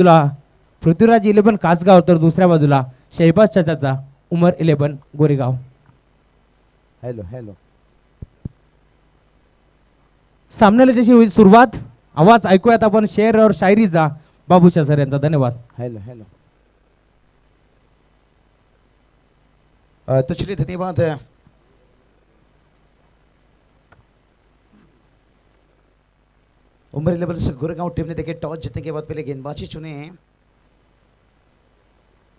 बाजूला पृथ्वीराज 11 कासगाव तर दुसऱ्या बाजूला शहबाज चाचाचा उमर 11 गोरेगाव. हॅलो हॅलो सामन्याला जशी होईल सुरुवात. आवाज ऐकूयात आपण शेर और शायरीचा बाबूशा सर यांचा. धन्यवाद. हॅलो हॅलो तो चलिए धन्यवाद. उमर 11 से गोरेगांव टीम ने देखिए टॉस जीतने के बाद पहले गेंदबाजी चुने हैं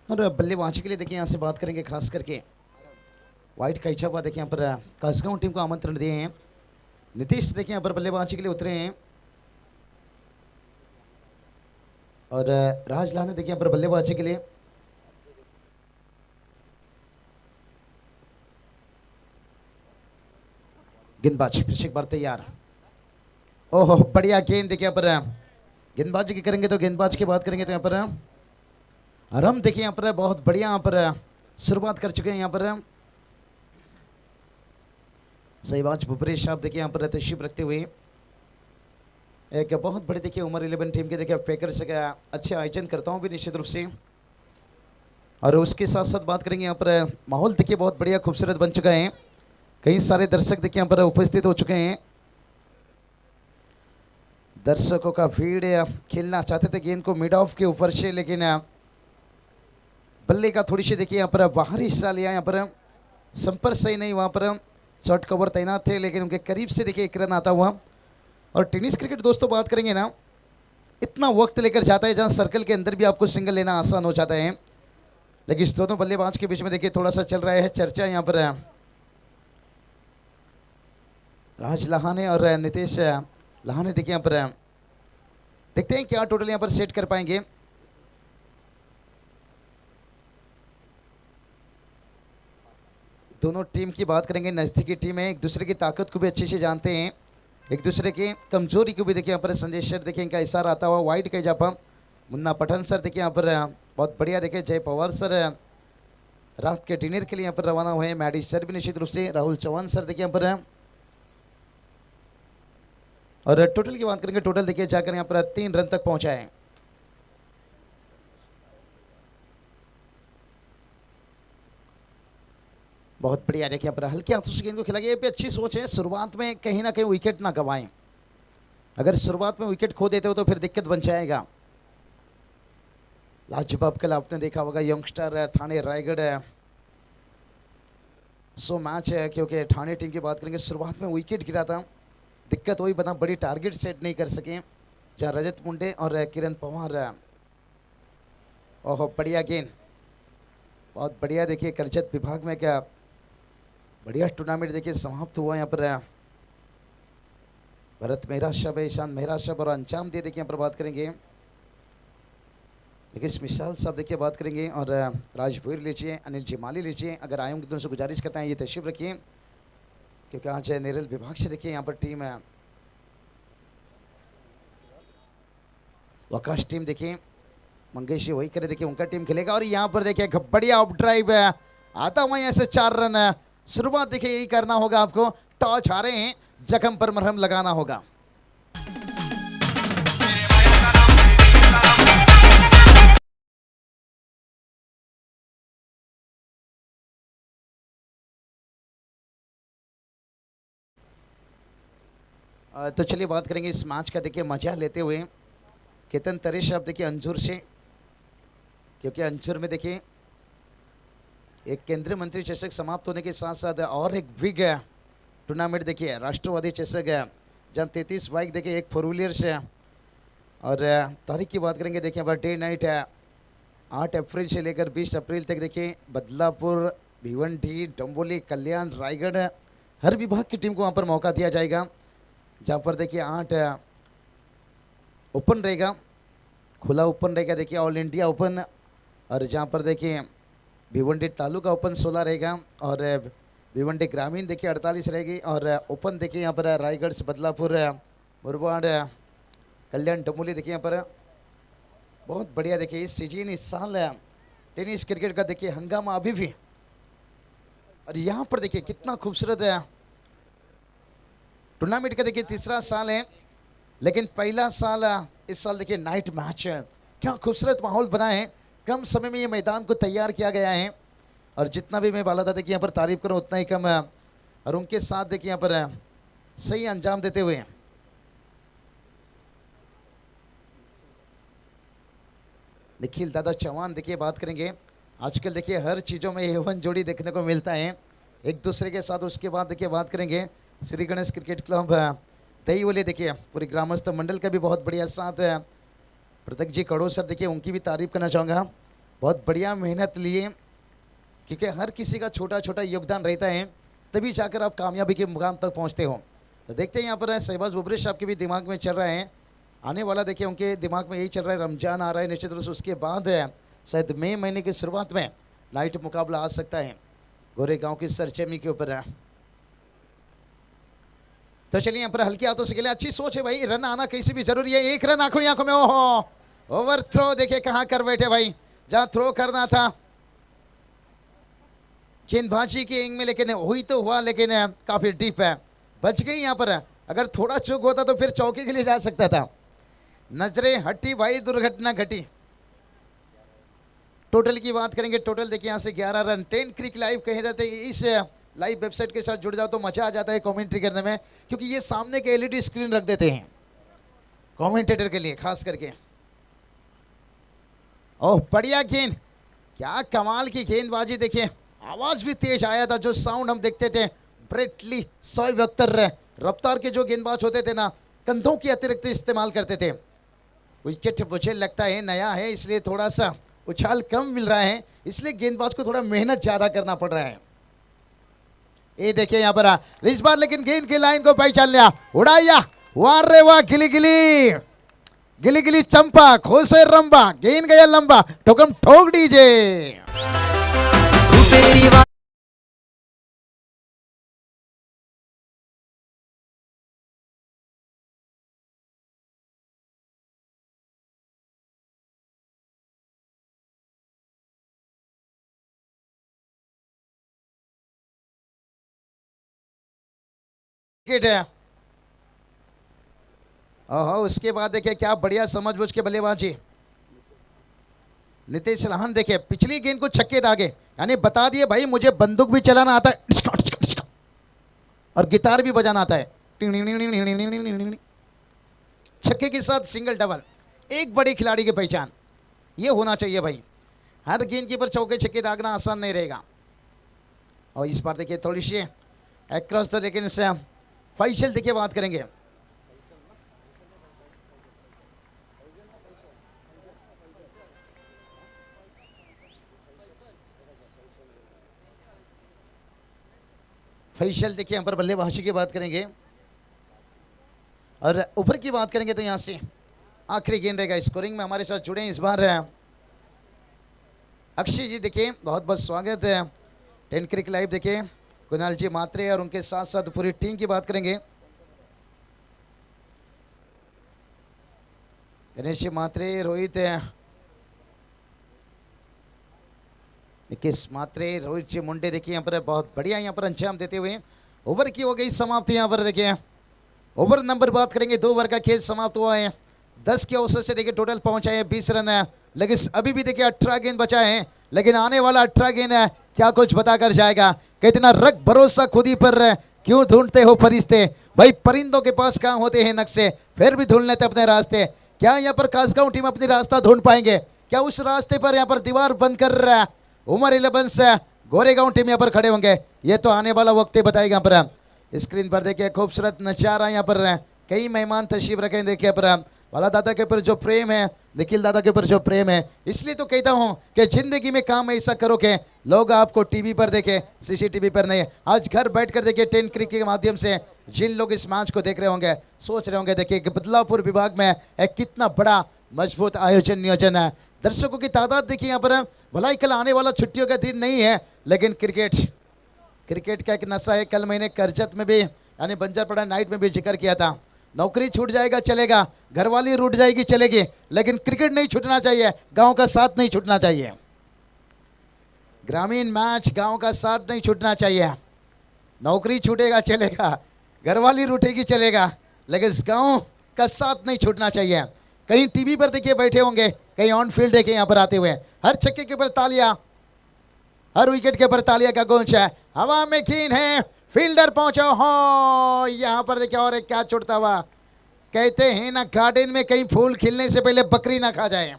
और बल्लेबाजी के लिए देखिए यहाँ से बात करेंगे खास करके वाइट का इच्छा हुआ देखिए यहाँ पर कासगांव टीम को आमंत्रण दिए हैं. नीतीश देखिए यहाँ पर बल्लेबाजी के लिए उतरे हैं और राज लाने देखिए यहाँ पर बल्लेबाजी के लिए. गेंदबाज फिर एक बार तैयार. ओहो बढ़िया गेंद देखिए यहाँ पर गेंदबाजी की करेंगे तो गेंदबाज की बात करेंगे तो यहाँ पर आराम देखिए यहाँ पर बहुत बढ़िया यहाँ पर शुरुआत कर चुके हैं. यहाँ पर सहबाज भूपरेश साहब देखिए यहाँ पर तशरीफ रखते हुए एक बहुत बड़ी देखिए उमर 11 टीम के देखिए फेकर से अच्छे आयोजन करता हूँ भी निश्चित रूप से. और उसके साथ साथ बात करेंगे यहाँ पर माहौल देखिए बहुत बढ़िया खूबसूरत बन चुका है. कई सारे दर्शक देखिए यहाँ पर उपस्थित हो चुके हैं. दर्शकों का भीड़ खेलना चाहते थे गेंद को मिड ऑफ के ऊपर से, लेकिन बल्ले का थोड़ी सी देखिए यहाँ पर बाहरी हिस्सा लिया. यहाँ पर संपर्क सही नहीं, वहाँ पर शॉर्ट कवर तैनात थे लेकिन उनके करीब से देखिए एक रन आता हुआ. और टेनिस क्रिकेट दोस्तों बात करेंगे ना, इतना वक्त लेकर जाता है जहाँ सर्कल के अंदर भी आपको सिंगल लेना आसान हो जाता है. लेकिन इस दोनों बल्लेबाज के बीच में देखिए थोड़ा सा चल रहा है चर्चा. यहाँ पर राज लहाने और नितेश लहाने देखिए यहाँ पर देखते हैं क्या टोटल यहाँ पर सेट कर पाएंगे. दोनों टीम की बात करेंगे, नजदीकी टीम है, एक दूसरे की ताकत को भी अच्छे से जानते हैं, एक दूसरे की कमजोरी को भी देखिए यहाँ पर. संजय सर देखिए इनका इशारा आता हुआ वाइड का जापा. मुन्ना पठान सर देखिए यहाँ पर बहुत बढ़िया देखिए. जय पवार सर रात के डिनर के लिए यहाँ पर रवाना हुए. मैडी सर भी निश्चित रूप से. राहुल चौहान सर देखिए यहाँ पर. और टोटल की बात करेंगे, टोटल देखिए जाकर यहाँ पर 3 रन तक पहुंचा है. बहुत बढ़िया देखिए यहाँ पर हल्के हाथों से गेंद को खेला गया. ये भी अच्छी सोच है, शुरुआत में कहीं ना कहीं विकेट ना गवाएं. अगर शुरुआत में विकेट खो देते हो तो फिर दिक्कत बन जाएगा. लाजवाब कल आपने देखा होगा यंगस्टर थाने रायगढ़ सो मैच है, क्योंकि ठाणे टीम की बात करेंगे शुरुआत में विकेट गिरा था. दिक्कत वही बना, बड़ी टारगेट सेट नहीं कर सके जहाँ रजत मुंडे और किरण पवार. ओहो बढ़िया गेंद, बहुत बढ़िया देखिए. करजत विभाग में क्या बढ़िया टूर्नामेंट देखिए समाप्त हुआ. यहाँ पर भरत मेहरा शब, ईशान मेहरा शब और अंजाम दिए देखिए यहाँ पर बात करेंगे. लेकिन मिसाल साहब देखिए बात करेंगे और राजभीर लीजिए, अनिल जिमाली लीजिए. अगर आए होंगे तो उनसे गुजारिश करते हैं ये तशरीफ रखिए, क्योंकि आज नेरल विभाग से देखिए यहाँ पर टीम है. वकाश टीम देखिए मंगेश जी वही करे देखिए उनका टीम खेलेगा. और यहाँ पर देखिए बढ़िया ऑफ ड्राइव आता हुआ यहाँ से 4 रन. शुरुआत देखिए यही करना होगा आपको. टॉस हारे हैं, जख्म पर मरहम लगाना होगा. तो चलिए बात करेंगे इस मैच का देखिए मजा लेते हुए. केतन तरेश आप देखिए अंजूर से, क्योंकि अंजूर में देखिए एक केंद्रीय मंत्री चषक समाप्त होने के साथ साथ और एक विग टूर्नामेंट देखिए राष्ट्रवादी चषक जहाँ 33 बाइक देखिए, एक 4 व्हीलर से. और तारीख की बात करेंगे देखिए यहाँ पर डे नाइट है 8 अप्रैल से लेकर 20 अप्रैल तक देखिए. बदलापुर, भिवंडी, डंबोली, कल्याण, रायगढ़ हर विभाग की टीम को वहाँ पर मौका दिया जाएगा. जहाँ पर देखिए 8 ओपन रहेगा, खुला ओपन रहेगा देखिए, ऑल इंडिया ओपन. और जहाँ पर देखिए भिवंडी तालुका ओपन 16 रहेगा और भिवंडी ग्रामीण देखिए 48 रहेगी. और ओपन देखिए यहाँ पर रायगढ़ से बदलापुर, मुरबाड, कल्याण, डमोली देखिए यहाँ पर. बहुत बढ़िया देखिए इस सीजन इस साल टेनिस क्रिकेट का देखिए हंगामा अभी भी. और यहाँ पर देखिए कितना खूबसूरत है टूर्नामेंट का देखिए 3रा साल है, लेकिन पहला साल इस साल देखिए नाइट मैच क्या खूबसूरत माहौल बना है, कम समय में ये मैदान को तैयार किया गया है और जितना भी मैं बाला दादा की यहाँ पर तारीफ करूँ उतना ही कम है। और उनके साथ देखिए यहाँ पर सही अंजाम देते हुए निखिल दादा चौहान देखिए बात करेंगे। आजकल देखिए हर चीज़ों में एवन जोड़ी देखने को मिलता है एक दूसरे के साथ। उसके बाद देखिए बात करेंगे श्री गणेश क्रिकेट क्लब दहीवली, देखिए पूरी ग्रामस्थ मंडल का भी बहुत बढ़िया साथ है। प्रत्यक जी कड़ो सर देखिए उनकी भी तारीफ करना चाहूँगा, बहुत बढ़िया मेहनत लिए, क्योंकि हर किसी का छोटा छोटा योगदान रहता है तभी जाकर आप कामयाबी के मुकाम तक पहुँचते हो। तो देखते हैं यहाँ पर शहबाज बुबरेश साहब के भी दिमाग में चल रहा है, आने वाला देखिए उनके दिमाग में यही चल रहा है, रमजान आ रहा है निश्चित रूप से, उसके बाद शायद मई महीने की शुरुआत में नाइट मुकाबला आ सकता है गोरेगांव की सरचमी के ऊपर। तो चलिए यहाँ पर हल्के हाथों से खेले, अच्छी सोच है भाई, रन आना कैसे भी जरूरी है। एक रन आंखों आंखों में, ओहो ओवर थ्रो देखिए कहाँ कर बैठे भाई, जहाँ थ्रो करना था गेंदबाजी के एंग में, लेकिन हुई तो हुआ लेकिन काफी डीप है, बच गई यहाँ पर। अगर थोड़ा चूक होता तो फिर चौके के लिए जा सकता था। नजरें हटी भाई, दुर्घटना घटी। टोटल की बात करेंगे, टोटल देखिए यहाँ से 11 रन। 10 क्रिक लाइव कहे जाते हैं, इस लाइव वेबसाइट के साथ जुड़ जाओ तो मजा आ जाता है कमेंट्री करने में, क्योंकि ये सामने के एलईडी स्क्रीन रख देते हैं कमेंटेटर के लिए खास करके। ओह बढ़िया गेंद, क्या कमाल की गेंदबाजी देखिए, आवाज भी तेज आया था। जो साउंड हम देखते थे ब्रेटली शोएब अख्तर रफ्तार के जो गेंदबाज होते थे ना, कंधों की अतिरिक्त इस्तेमाल करते थे। विकेट मुझे लगता है नया है इसलिए थोड़ा सा उछाल कम मिल रहा है, इसलिए गेंदबाज को थोड़ा मेहनत ज्यादा करना पड़ रहा है। ये देखिए यहाँ पर इस बार लेकिन गेंद की लाइन को पहचान लिया, उड़ाया, वाह रे वाह, गिली गिली गिली गिली चंपा खोसे रंबा, गेंद गया लंबा, ठोकम ठोक दीजे। विकेट है, ओहो उसके बाद देखिए क्या बढ़िया समझबूझ के बल्लेबाजी। नितेश लाहन देखिए पिछली गेंद को छक्के दागे, यानी बता दिए भाई मुझे बंदूक भी चलाना आता है और गिटार भी बजाना आता है। छक्के के साथ सिंगल डबल, एक बड़े खिलाड़ी की पहचान ये होना चाहिए भाई। हर गेंद के ऊपर चौके छक्के दागना आसान नहीं रहेगा। और इस बार देखिए थोड़ी सी अक्रॉस तो, लेकिन इससे फैसल देखिए बात करेंगे। फैसल देखिए यहाँ पर बल्लेबाजी की बात करेंगे और ऊपर की बात करेंगे तो यहाँ से आखिरी गेंद रहेगा। स्कोरिंग में हमारे साथ जुड़े इस बार अक्षय जी, देखिए बहुत बहुत स्वागत है। 10 क्रिक लाइव देखिए कुणाल जी मात्रे और उनके साथ साथ पूरी टीम की बात करेंगे। गणेश जी मात्रे, रोहित निकेश मात्रे, रोहित जी मुंडे देखिए यहाँ पर बहुत बढ़िया यहाँ पर अंजाम देते हुए ओवर की हो गई समाप्त। यहाँ पर देखिए ओवर नंबर बात करेंगे, 2 ओवर का खेल समाप्त हुआ है। 10 के औसत से देखिए टोटल पहुंचा है 20 रन है, लेकिन अभी भी देखिए 18 गेंद बचा है। लेकिन आने वाला 18 गेंद है क्या कुछ बताकर जाएगा। कितना रख भरोसा खुद ही पर, क्यों ढूंढते हो फरिश्ते भाई, परिंदों के पास कहाँ होते हैं नक्शे, फिर भी ढूंढ लेते अपने रास्ते। क्या यहाँ पर कासगांव टीम अपनी रास्ता ढूंढ पाएंगे, क्या उस रास्ते पर यहाँ पर दीवार बंद कर उमर 11 से गोरेगांव टीम यहाँ पर खड़े होंगे, ये तो आने वाला वक्त ही बताएगा। यहाँ पर स्क्रीन पर देखिए खूबसूरत नजारा, यहाँ पर कई मेहमान तशरीफ रखे। देखिए पर बाला दादा के ऊपर जो प्रेम है, निखिल दादा के ऊपर जो प्रेम है, इसलिए तो कहता हूं कि जिंदगी में काम ऐसा करो कि लोग आपको टीवी पर देखें, सीसीटीवी पर नहीं। आज घर बैठकर देखिए 10 क्रिक के माध्यम से जिन लोग इस मैच को देख रहे होंगे सोच रहे होंगे देखिए कि बदलापुर विभाग में एक कितना बड़ा मजबूत आयोजन नियोजन है। दर्शकों की तादाद देखिए यहाँ पर, भलाई कल आने वाला छुट्टियों का दिन नहीं है, लेकिन क्रिकेट का एक नशा है। कल मैंने करजत में भी यानी बंजरपड़ा नाइट में भी जिक्र किया था, नौकरी छूट जाएगा चलेगा, घरवाली रूठ जाएगी चलेगी, लेकिन क्रिकेट नहीं छूटना चाहिए, गांव का साथ नहीं छूटना चाहिए। ग्रामीण मैच गांव का साथ नहीं छूटना चाहिए। नौकरी छूटेगा चलेगा, घरवाली रूठेगी चलेगा, लेकिन गांव का साथ नहीं छूटना चाहिए। कहीं टीवी पर देखिए बैठे होंगे, कहीं ऑन फील्ड देखे यहाँ पर आते हुए। हर छक्के के ऊपर तालियां, हर विकेट के ऊपर तालियां का गूंज है। हवा में कीन है, फील्डर पहुंचा हो, यहाँ पर देखिए और एक कैच छुड़ता हुआ। कहते हैं ना गार्डन में कहीं फूल खिलने से पहले बकरी ना खा जाए,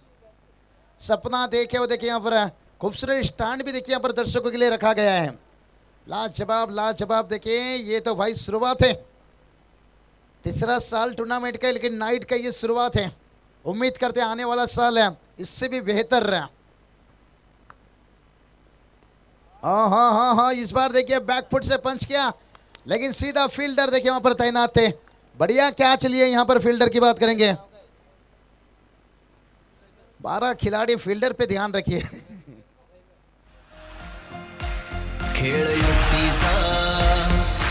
सपना देखे वो देखिए यहाँ पर खूबसूरत स्टैंड भी देखिए यहाँ पर दर्शकों के लिए रखा गया है। लाजवाब लाजवाब। देखिए ये तो भाई शुरुआत है, तीसरा साल टूर्नामेंट का, लेकिन नाइट का ये शुरुआत है। उम्मीद करते हैं आने वाला साल है इससे भी बेहतर रहा। हाँ, इस बार देखिए बैकफुट से पंच किया, लेकिन सीधा फील्डर देखिए वहां पर तैनात थे। बढ़िया कैच लिए। यहाँ पर फील्डर की बात करेंगे, 12 खिलाड़ी, फील्डर पे ध्यान रखिए। खेळ युक्तीचा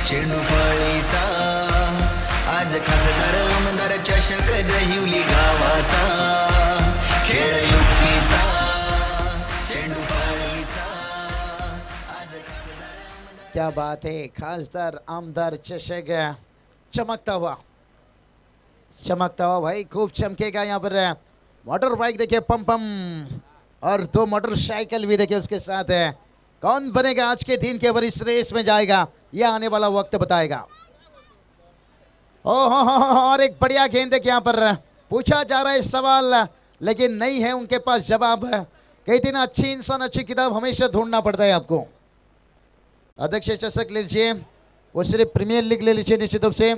चेंडू फळीचा आज खासदार आमदार चषक दहिवली गावाचा खेळ युक्तीचा चेंडू फळीचा आज खासदार क्या बात है, खासदार आमदार चषक चमकता हुआ भाई, खूब चमकेगा। यहाँ पर मोटर बाइक देखिए पम पम, और 2 मोटरसाइकिल भी देखिए उसके साथ है। कौन बनेगा आज के दिन के ऊपर इस रेस में जाएगा, यह आने वाला वक्त बताएगा। ओहो और एक बढ़िया गेंद देखिए यहाँ पर पूछा जा रहा है सवाल, लेकिन नहीं है उनके पास जवाब। कहते ना अच्छी इंसान अच्छी किताब हमेशा ढूंढना पड़ता है आपको। अध्यक्ष चषक लीजिए, वो सिर्फ प्रीमियर लीग ले लीजिए निश्चित रूप से।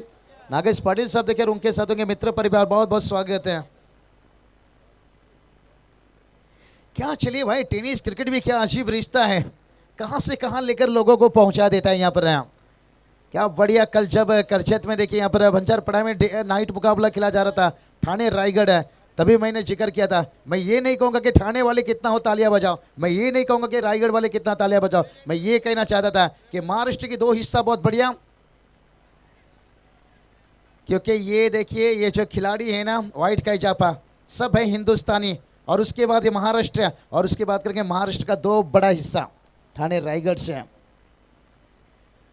नागेश पाटिल साहब देखिए, उनके साथ उनके मित्र परिवार, बहुत बहुत स्वागत है। क्या चलिए भाई, टेनिस क्रिकेट भी क्या अजीब रिश्ता है, कहां से कहां लेकर लोगों को पहुंचा देता है। यहाँ पर क्या बढ़िया। कल जब करछत में देखिए यहाँ पर बंजारपड़ा में नाइट मुकाबला खेला जा रहा था, ठाणे रायगढ़ है, तभी मैंने जिक्र किया था। मैं ये नहीं कहूँगा कि ठाणे वाले कितना हो तालियां बजाओ, मैं ये नहीं कहूँगा कि रायगढ़ वाले कितना तालियां बजाओ, मैं ये कहना चाहता था कि महाराष्ट्र की 2 हिस्सा बहुत बढ़िया। क्योंकि ये देखिए ये जो खिलाड़ी है ना, व्हाइट काइजापा, सब है हिंदुस्तानी, और उसके बाद ये महाराष्ट्र, और उसके बाद करके महाराष्ट्र का 2 बड़ा हिस्सा ठाणे रायगढ़ से है।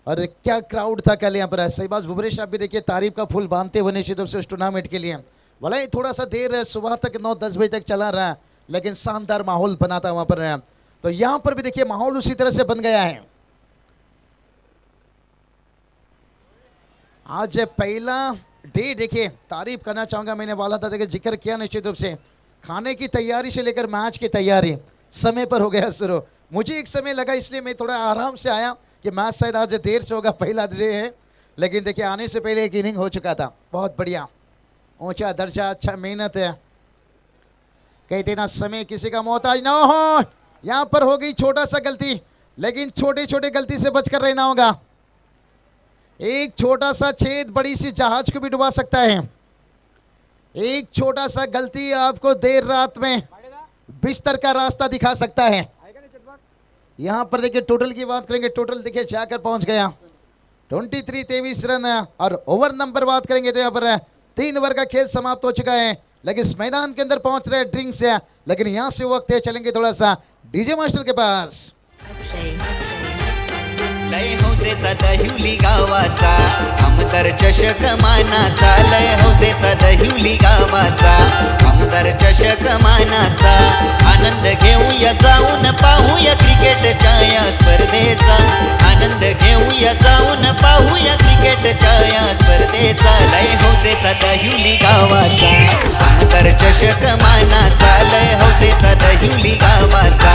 और क्या क्राउड था कल यहाँ पर। सहबाज भुवनेश आप भी देखिए तारीफ का फूल बांधते हुए निश्चित रूप से उस टूर्नामेंट के लिए। भले ही थोड़ा सा देर सुबह तक 9-10 बजे तक चला रहा, लेकिन शानदार माहौल बना था वहां पर। तो यहाँ पर भी देखिए माहौल उसी तरह से बन गया है। आज पहला डे देखिए, तारीफ करना चाहूंगा, मैंने वाला था देखिए जिक्र किया निश्चित रूप से, खाने की तैयारी से लेकर मैच की तैयारी समय पर हो गया शुरू। मुझे एक समय लगा, इसलिए मैं थोड़ा आराम से आया कि मैच शायद आज देर से होगा, पहला डे है, लेकिन देखिए आने से पहले एक इनिंग हो चुका था। बहुत बढ़िया, ऊंचा दर्जा, अच्छा मेहनत है। कहते ना समय किसी का मोहताज ना हो। यहां पर हो गई छोटा सा गलती, लेकिन छोटे छोटे गलती से बचकर रहना होगा। एक छोटा सा छेद बड़ी सी जहाज को भी डुबा सकता है। एक छोटा सा गलती आपको देर रात में बिस्तर का रास्ता दिखा सकता है। यहां पर देखिए टोटल की बात करेंगे, टोटल देखिए जाकर पहुंच गया 23 रन, और ओवर नंबर बात करेंगे तो यहाँ पर 3 ओवर का खेल समाप्त हो चुका है। लेकिन इस मैदान के अंदर पहुंच रहे ड्रिंक्स है, लेकिन यहां से वक्त है, चलेंगे थोड़ा सा डीजे मास्टर के पास। लय हौसेचा दहिवली गावाचा आमदार चषक मानाचा लय हौसेचा दहिवली गावाचा आमदार चषक मानाचा आनंद घेऊया जाऊन पाहूया क्रिकेटच्या या स्पर्धेचा आनंद घेऊया जाऊन पाहूया क्रिकेटच्या या स्पर्धेचा लय हौसेचा दहिवली गावाचा आमदार चषक मानाचा लय हौसेचा दहिवली गावाचा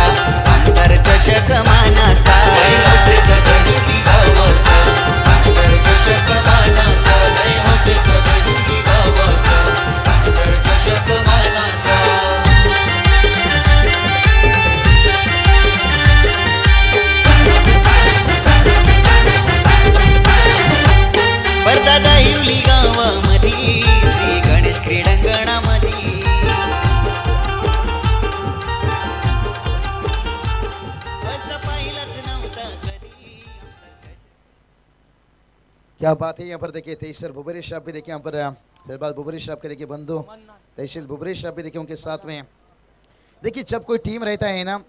आमदार चषक मानाचा लय हौसेचा दहिवली गावाचा आमदार चषक मानाचा लय हौसेचा दहिवली गावाचा आमदार चषक मानाचा स्पर्धा दहिवली गावामध्ये श्री गणेश क्रीडांगणामध्ये असं पाहिलंच नव्हतं कधी। क्या बात है। यहाँ पर देखिए तहसील भुवनेश साहब भी देखिए, यहाँ पर शहबाज भुवनेश साहब के देखिए बंधु तहसील भुवनेश साहब भी देखिए उनके साथ में। देखिए जब कोई टीम रहता है ना,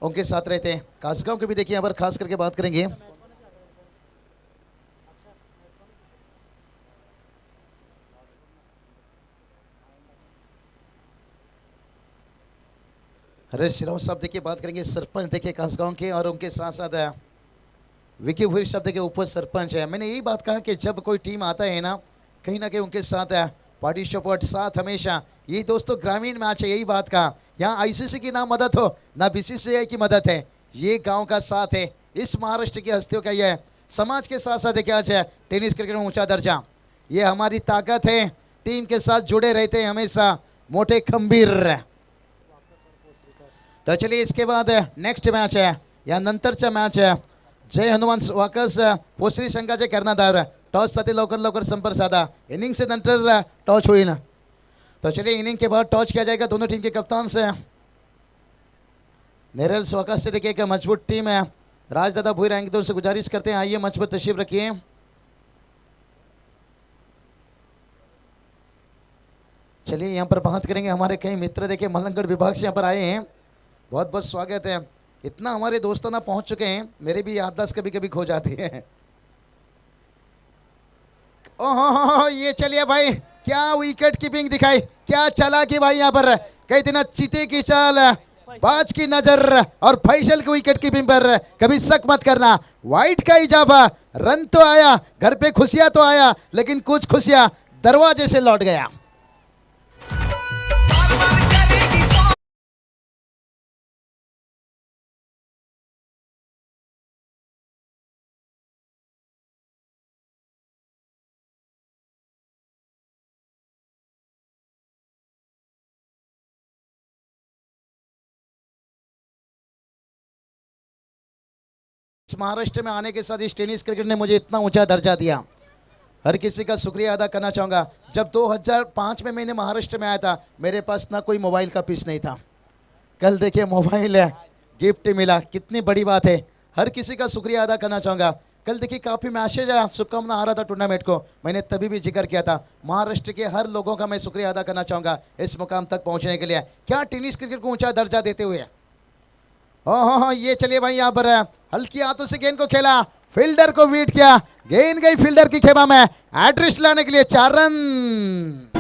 उनके साथ रहते हैं। कासगांव के भी देखिए यहाँ पर खास करके बात करेंगे। हरीश राव साहब देखिए बात करेंगे सरपंच देखिए कसगांव के, और उनके साथ साथ विकी भूरी साहब देखिए उप सरपंच है। मैंने यही बात कहा कि जब कोई टीम आता है ना कहीं उनके साथ पार्टी सपोर्ट साथ हमेशा। ये दोस्तों ग्रामीण मैच है, यही बात कहा। यहाँ आईसीसी की ना मदद हो ना बीसीसीआई की मदद है, ये गांव का साथ है। इस महाराष्ट्र की हस्तियों का यह समाज के साथ साथ देखिए आज टेनिस क्रिकेट में ऊंचा दर्जा, ये हमारी ताकत है। टीम के साथ जुड़े रहते हैं हमेशा मोटे खंबीर। तो चलिए इसके बाद नेक्स्ट मैच आहे या नंतरचा मॅच आहे जय हनुमान वाकस पोसरी संघाचे कर्णधार टॉस साठी लवकर संपर्क साधा। इनिंग से नंतर टॉस होईल। तो चलिए इनिंग के बाद टॉस किया जाएगा दोनों टीम के कप्तान से। नेरल वाकस से देखिए एक मजबूत टीम है। राजदादा भूई रैंक से गुजारिश करते हैं आइए मंच पर तशरीफ रखिए। चलिए यहाँ पर बात करेंगे, हमारे कई मित्र देखिए मलंगगढ़ विभाग से यहाँ पर आए हैं, बहुत बहुत स्वागत है। इतना हमारे दोस्ताना पहुंच चुके हैं, मेरे भी याददाश्त कभी कभी खो जाती है। ओहो ये चलिए भाई, क्या विकेट कीपिंग दिखाई, क्या चला कि भाई यहाँ पर कई दिन चीते की चाल, बाज की नजर और फैसल की विकेट कीपिंग पर कभी शक मत करना। वाइट का इजाफा, रन तो आया, घर पे खुशियां तो आया, लेकिन कुछ खुशियां दरवाजे से लौट गया। इस महाराष्ट्र में आने के साथ इस टेनिस क्रिकेट ने मुझे इतना ऊंचा दर्जा दिया, हर किसी का शुक्रिया अदा करना चाहूँगा। जब 2005 में मैंने महाराष्ट्र में आया था, मेरे पास ना कोई मोबाइल का पीस नहीं था। कल देखिए मोबाइल है, गिफ्ट मिला, कितनी बड़ी बात है। हर किसी का शुक्रिया अदा करना चाहूँगा। कल देखिए काफ़ी मैसेज आया, शुभकामना आ रहा था टूर्नामेंट को, मैंने तभी भी जिक्र किया था। महाराष्ट्र के हर लोगों का मैं शुक्रिया अदा करना चाहूँगा इस मुकाम तक पहुँचने के लिए। क्या टेनिस क्रिकेट को ऊँचा दर्जा देते हुए। ओहो ये चलिए भाई, यहाँ पर हल्की हाथों से गेंद को खेला, फील्डर को बीट किया, गेंद गई फील्डर की खेमा में, एड्रेस लाने के लिए 4 रन।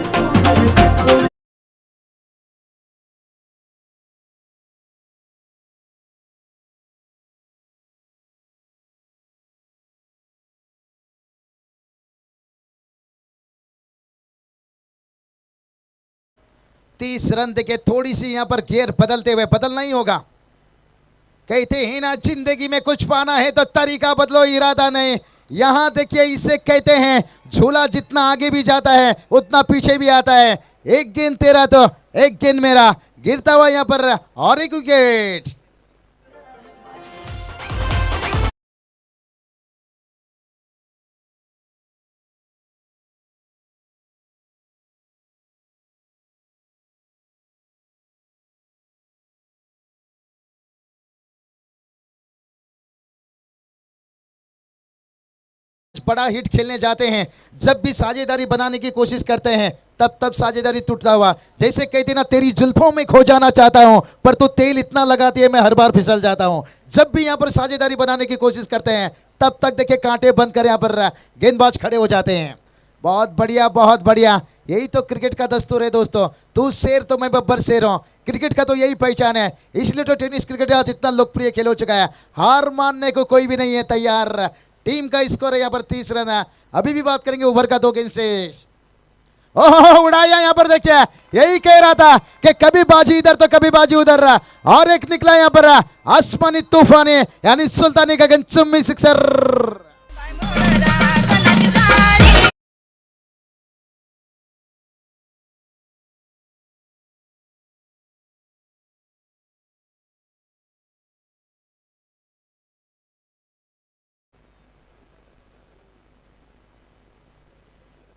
तीस रन देखे, थोड़ी सी यहाँ पर गियर बदलते हुए, बदलना ही होगा। कहते हैं ना जिंदगी में कुछ पाना है तो तरीका बदलो, इरादा नहीं। यहां देखिए इसे कहते हैं झूला जितना आगे भी जाता है उतना पीछे भी आता है। एक गेंद तेरा तो एक गेंद मेरा, गिरता हुआ यहां पर और एक विकेट। बड़ा हिट खेलने जाते हैं, जब भी साझेदारी बनाने की कोशिश करते हैं तब साझेदारी टूटता हुआ। जैसे कहते ना तेरी जुल्फों में खो जाना चाहता हूं, पर तू तेल इतना लगाती है मैं हर बार फिसल जाता हूं। जब भी यहां पर साझेदारी बनाने की कोशिश करते हैं तब तक देखिए कांटे बंद कर यहां पर गेंदबाज खड़े हो जाते हैं। बहुत बढ़िया, बहुत बढ़िया, यही तो क्रिकेट का दस्तूर है दोस्तों। तू शेर तो मैं बब्बर शेर हूं, क्रिकेट का तो यही पहचान है। इसलिए तो टेनिस क्रिकेट आज इतना लोकप्रिय खेल हो चुका है, हार मानने को कोई भी नहीं है तैयार। टीम का स्कोर है यहाँ पर 30 रन है। अभी भी बात करेंगे ओवर का 2 गेंद से। ओह उड़ाया यहाँ पर देखिए, यही कह रहा था कि कभी बाजी इधर तो कभी बाजी उधर, और एक निकला यहाँ पर आसमानी तूफानी यानी सुल्तानी गगन चुम्मी सिक्सर।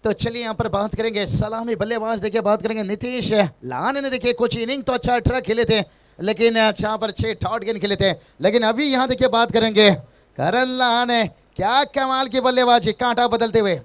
तो चलिए यहाँ पर बात करेंगे सलामी बल्लेबाज देखिए, बात करेंगे नीतीश लान ने। देखिए कुछ इनिंग तो अच्छा 18 खेले थे, लेकिन यहाँ पर 6 डॉट गेंद खेले थे। लेकिन अभी यहाँ देखिए बात करेंगे करण लान, क्या कमाल की बल्लेबाजी, कांटा बदलते हुए।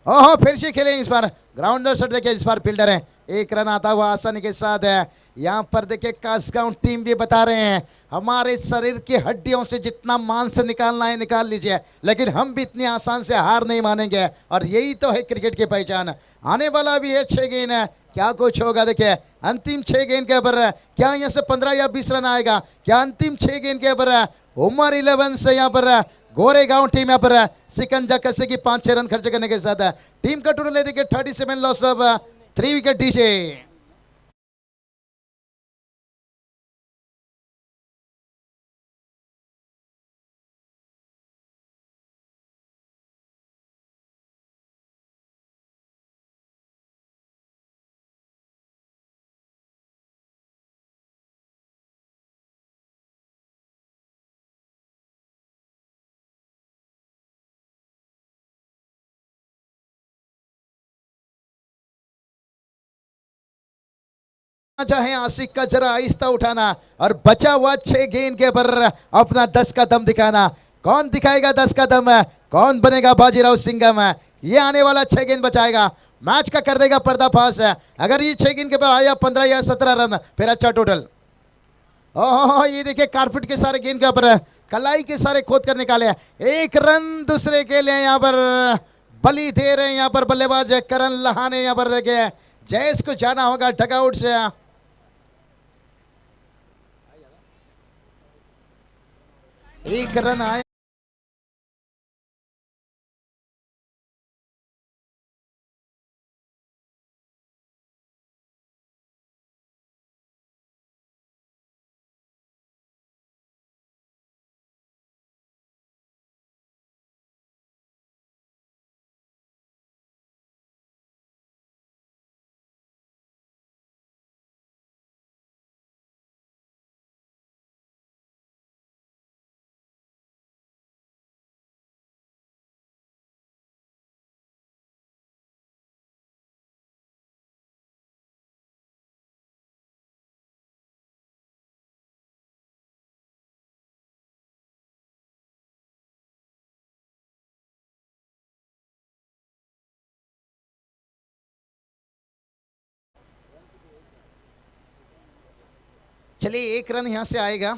ओहो फिर से खेले इस बार ग्राउंडर शॉट देखिए, इस बार फील्डर है। 1 रन आता हुआ आसानी के साथ है। यहाँ पर देखिए कासगांव टीम भी बता रहे हैं हमारे शरीर की हड्डियों से जितना मांस निकालना है निकाल लीजिए, लेकिन हम भी इतनी आसान से हार नहीं मानेंगे। और यही तो है क्रिकेट की पहचान। आने वाला भी है 6 गेंद है, क्या कुछ होगा देखिए। अंतिम 6 गेंद के ऊपर क्या यहाँ से 15 या 20 रन आएगा? क्या अंतिम 6 गेंद के ऊपर उमर 11 से यहाँ पर गोरेगांव टीम यहाँ पर सिकंजा कसेगी 5-6 रन खर्च करने के साथ। टीम का टोटल है देखिए 37 लॉस ऑफ 3 विकेट डीजे। चाहे आशिक का जरा आहिस्ता उठाना और बचा हुआ 6 गेंद के ऊपर अपना 10 का दम दिखाना। कौन दिखाएगा 10 का दम? कौन बनेगा बाजीराव सिंघम? ये आने वाला 6 गेंद बचाएगा, मैच का कर देगा पर्दाफाश। अगर ये 6 गेंद के ऊपर आया 15 या 17 रन फिर अच्छा टोटल। ओह ये देखिए कारपेट के सारे गेंद के ऊपर कलाई के सारे खोद कर निकाले। 1 रन दूसरे के लिए यहाँ पर बलि दे रहे हैं यहाँ पर बल्लेबाज करण लहाने। यहाँ पर देखिए जयेश को जाना होगा डगआउट से। 1 रन आए। चलिए 1 रन यहां से आएगा।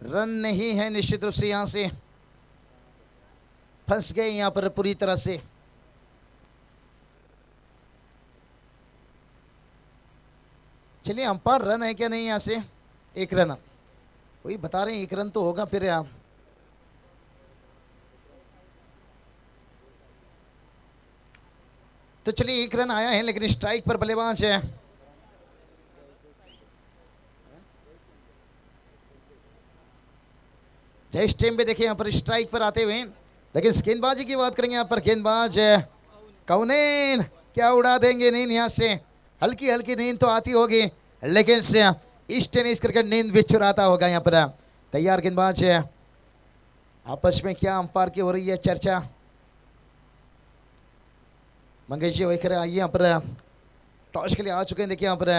रन नहीं है निश्चित रूप से, यहां से फंस गए यहां पर पूरी तरह से। चलिए अंपायर रन है क्या नहीं? यहां से 1 रन वही बता रहे हैं, 1 रन तो होगा फिर। आप तो चलिए 1 रन आया है, लेकिन स्ट्राइक पर बल्लेबाज है। जयेश टीम पे देखिए यहाँ पर स्ट्राइक पर आते हुए, लेकिन गेंदबाजी की बात करेंगे यहाँ पर गेंदबाज कौनेन क्या उड़ा देंगे नींद यहाँ से। हल्की हल्की नींद तो आती होगी, लेकिन इस टेनिस क्रिकेट नींद भी चुराता होगा यहाँ पर। तैयार गेंदबाज आपस में क्या अंपायर की हो रही है चर्चा। मंगेश जी वही आइए यहाँ पर टॉस के लिए आ चुके हैं। देखिए यहाँ पर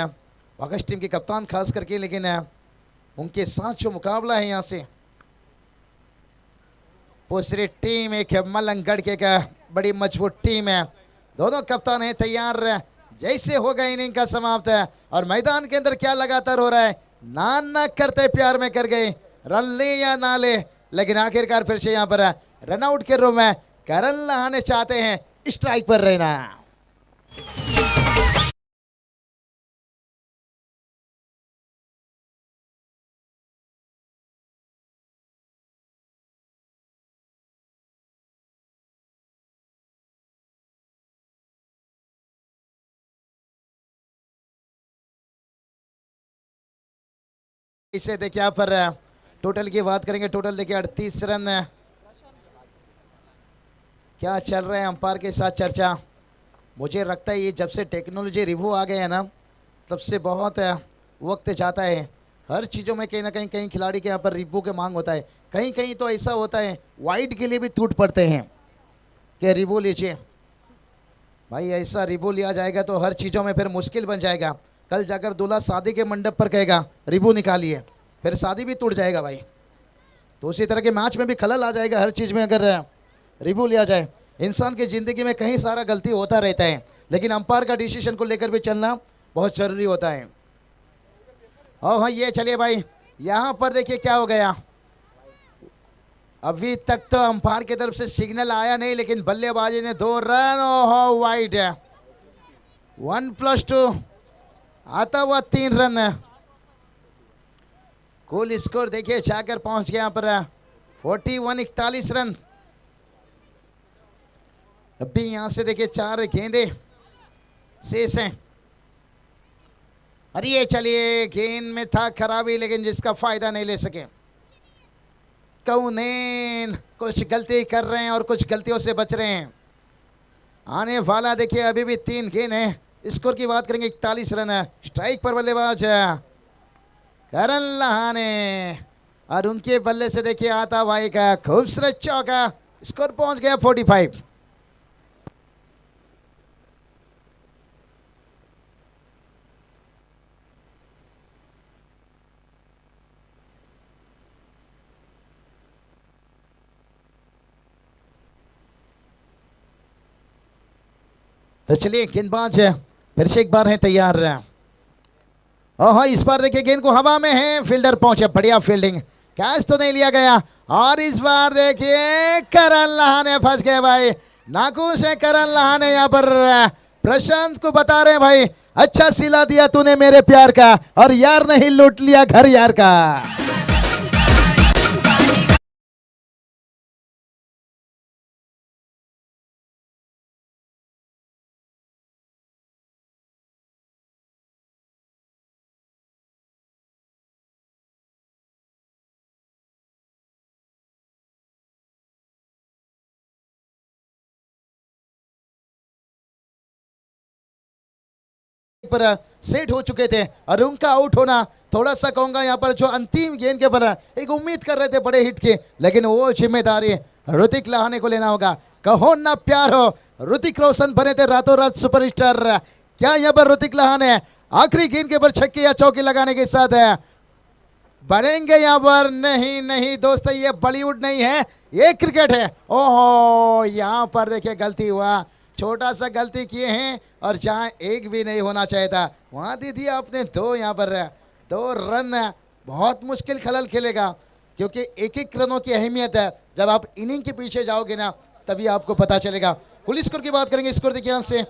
ऑगस्ट टीम के कप्तान खास करके, लेकिन उनके साथ जो मुकाबला है यहाँ से दूसरी टीम एक मलंगगढ़ के का बड़ी मजबूत टीम है। दोनों कप्तान हैं तैयार। जैसे हो गया इनिंग का समाप्त है और मैदान के अंदर क्या लगातार हो रहा है, ना करते प्यार में कर गए, रन ले या ना ले, लेकिन आखिरकार फिर से यहाँ पर रनआउट के रूम में करण लहाने चाहते हैं स्ट्राइक पर रहना। इसे देखिए यहाँ पर टोटल की बात करेंगे, टोटल देखिए 38 रन। क्या चल रहा है अंपायर के साथ चर्चा। मुझे लगता है ये जब से टेक्नोलॉजी रिव्यू आ गए हैं ना, तब से बहुत वक्त जाता है हर चीज़ों में। कहीं ना कहीं खिलाड़ी के यहाँ पर रिव्यू के मांग होता है। कहीं कहीं तो ऐसा होता है वाइड के लिए भी टूट पड़ते हैं कि रिव्यू लीजिए भाई। ऐसा रिव्यू लिया जाएगा तो हर चीज़ों में फिर मुश्किल बन जाएगा। कल जाकर दूल्हा शादी के मंडप पर कहेगा रिव्यू निकालिए, फिर शादी भी टूट जाएगा भाई। तो उसी तरह के मैच में भी खलल आ जाएगा हर चीज़ में अगर रिव्यू लिया जाए। इंसान की जिंदगी में कहीं सारा गलती होता रहता है, लेकिन अंपायर का डिसीजन को लेकर भी चलना बहुत जरूरी होता है। और हाँ, ये चलिए भाई, यहां पर देखिए क्या हो गया। अभी तक तो अंपायर की तरफ से सिग्नल आया नहीं, लेकिन बल्लेबाजी ने 2 रन, ओहो वाइड है। 1+2 आता हुआ 3 रन है। कुल स्कोर देखिए जाकर पहुंच गया यहाँ पर 41-41 रन। अभी यहां से देखिए 4 गेंदे शेष हैं। अरे ये चलिए, गेंद में था खराबी, लेकिन जिसका फायदा नहीं ले सके। कौनेन कुछ गलती कर रहे हैं और कुछ गलतियों से बच रहे हैं। आने वाला देखिए अभी भी 3 गेंद है। स्कोर की बात करेंगे 41 रन है। स्ट्राइक पर बल्लेबाज करण लहाने, और उनके बल्ले से देखिए आता भाई का खूबसूरत चौका। स्कोर पहुंच गया 45। तो चलिए गेंदबाज फिर से एक बार है तैयार। ओह इस बार देखिए गेंद को हवा में है, फील्डर पहुंचे, बढ़िया फील्डिंग, कैच तो नहीं लिया गया। और इस बार देखिए करण लहाने फंस गए भाई, नाखुश है करण लहाने। यहाँ पर प्रशांत को बता रहे हैं भाई, अच्छा सिला दिया तूने मेरे प्यार का, और यार नहीं लूट लिया घर यार का। पर सेट हो चुके थे, और उनका आउट होना थोड़ा सा कहूंगा यहाँ पर जो अंतिम गेंद के पर एक उम्मीद कर रहे थे बड़े हिट की, लेकिन वो जिम्मेदारी ऋतिक लहाने को लेना होगा। कहो ना प्यार हो, ऋतिक रोशन बने थे रातों रात सुपरस्टार। क्या यहाँ पर ऋतिक लहाने आखिरी गेंद के पर छक्के या चौके लगाने के साथ बनेंगे यहाँ पर? नहीं नहीं दोस्तों, ये बॉलीवुड नहीं है, ये क्रिकेट है। ओहो यहाँ पर देखिए गलती हुआ, छोटा सा गलती किए हैं, और जहां एक भी नहीं होना चाहिए था वहां दे दिया आपने 2। यहाँ पर 2 रन बहुत मुश्किल खलल खेलेगा, क्योंकि एक एक रनों की अहमियत है। जब आप इनिंग के पीछे जाओगे ना, तभी आपको पता चलेगा। कुल स्कोर की बात करेंगे, स्कोर देखिए यहां से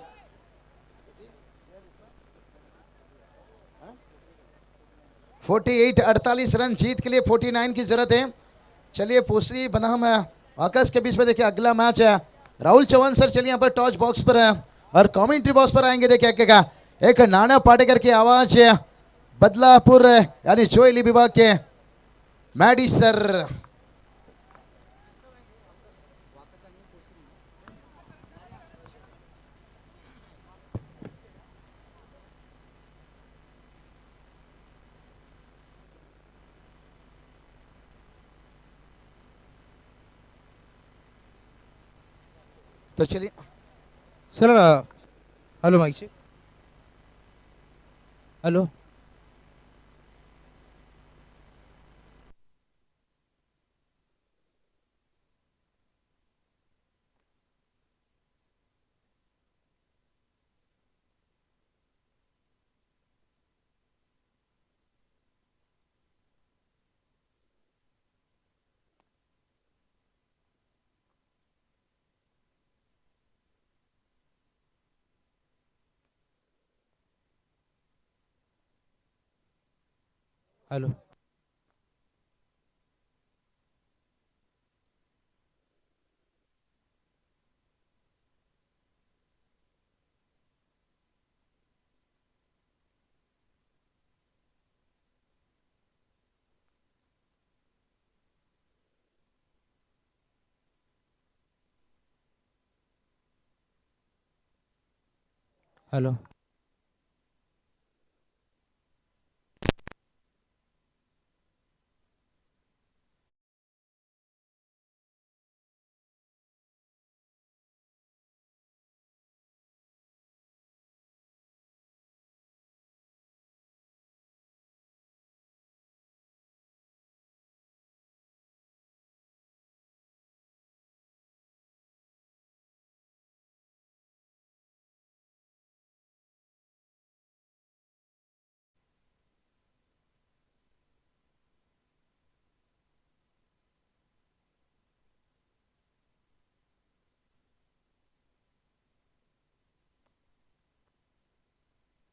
48-48 रन जीत के लिए 49 की जरूरत है। चलिए पूसरी बनाम आकाश के बीच में देखिए अगला मैच है। राहुल चौहान सर चलिए यहाँ पर टॉच बॉक्स पर है, और कमेंट्री बॉक्स पर आएंगे। देखिए क्या एक नाना पाटेकर की आवाज बदलापुर यानी जोइली विभाग के मैडी सर। तो चलिए sir hello mic check, hello hello hello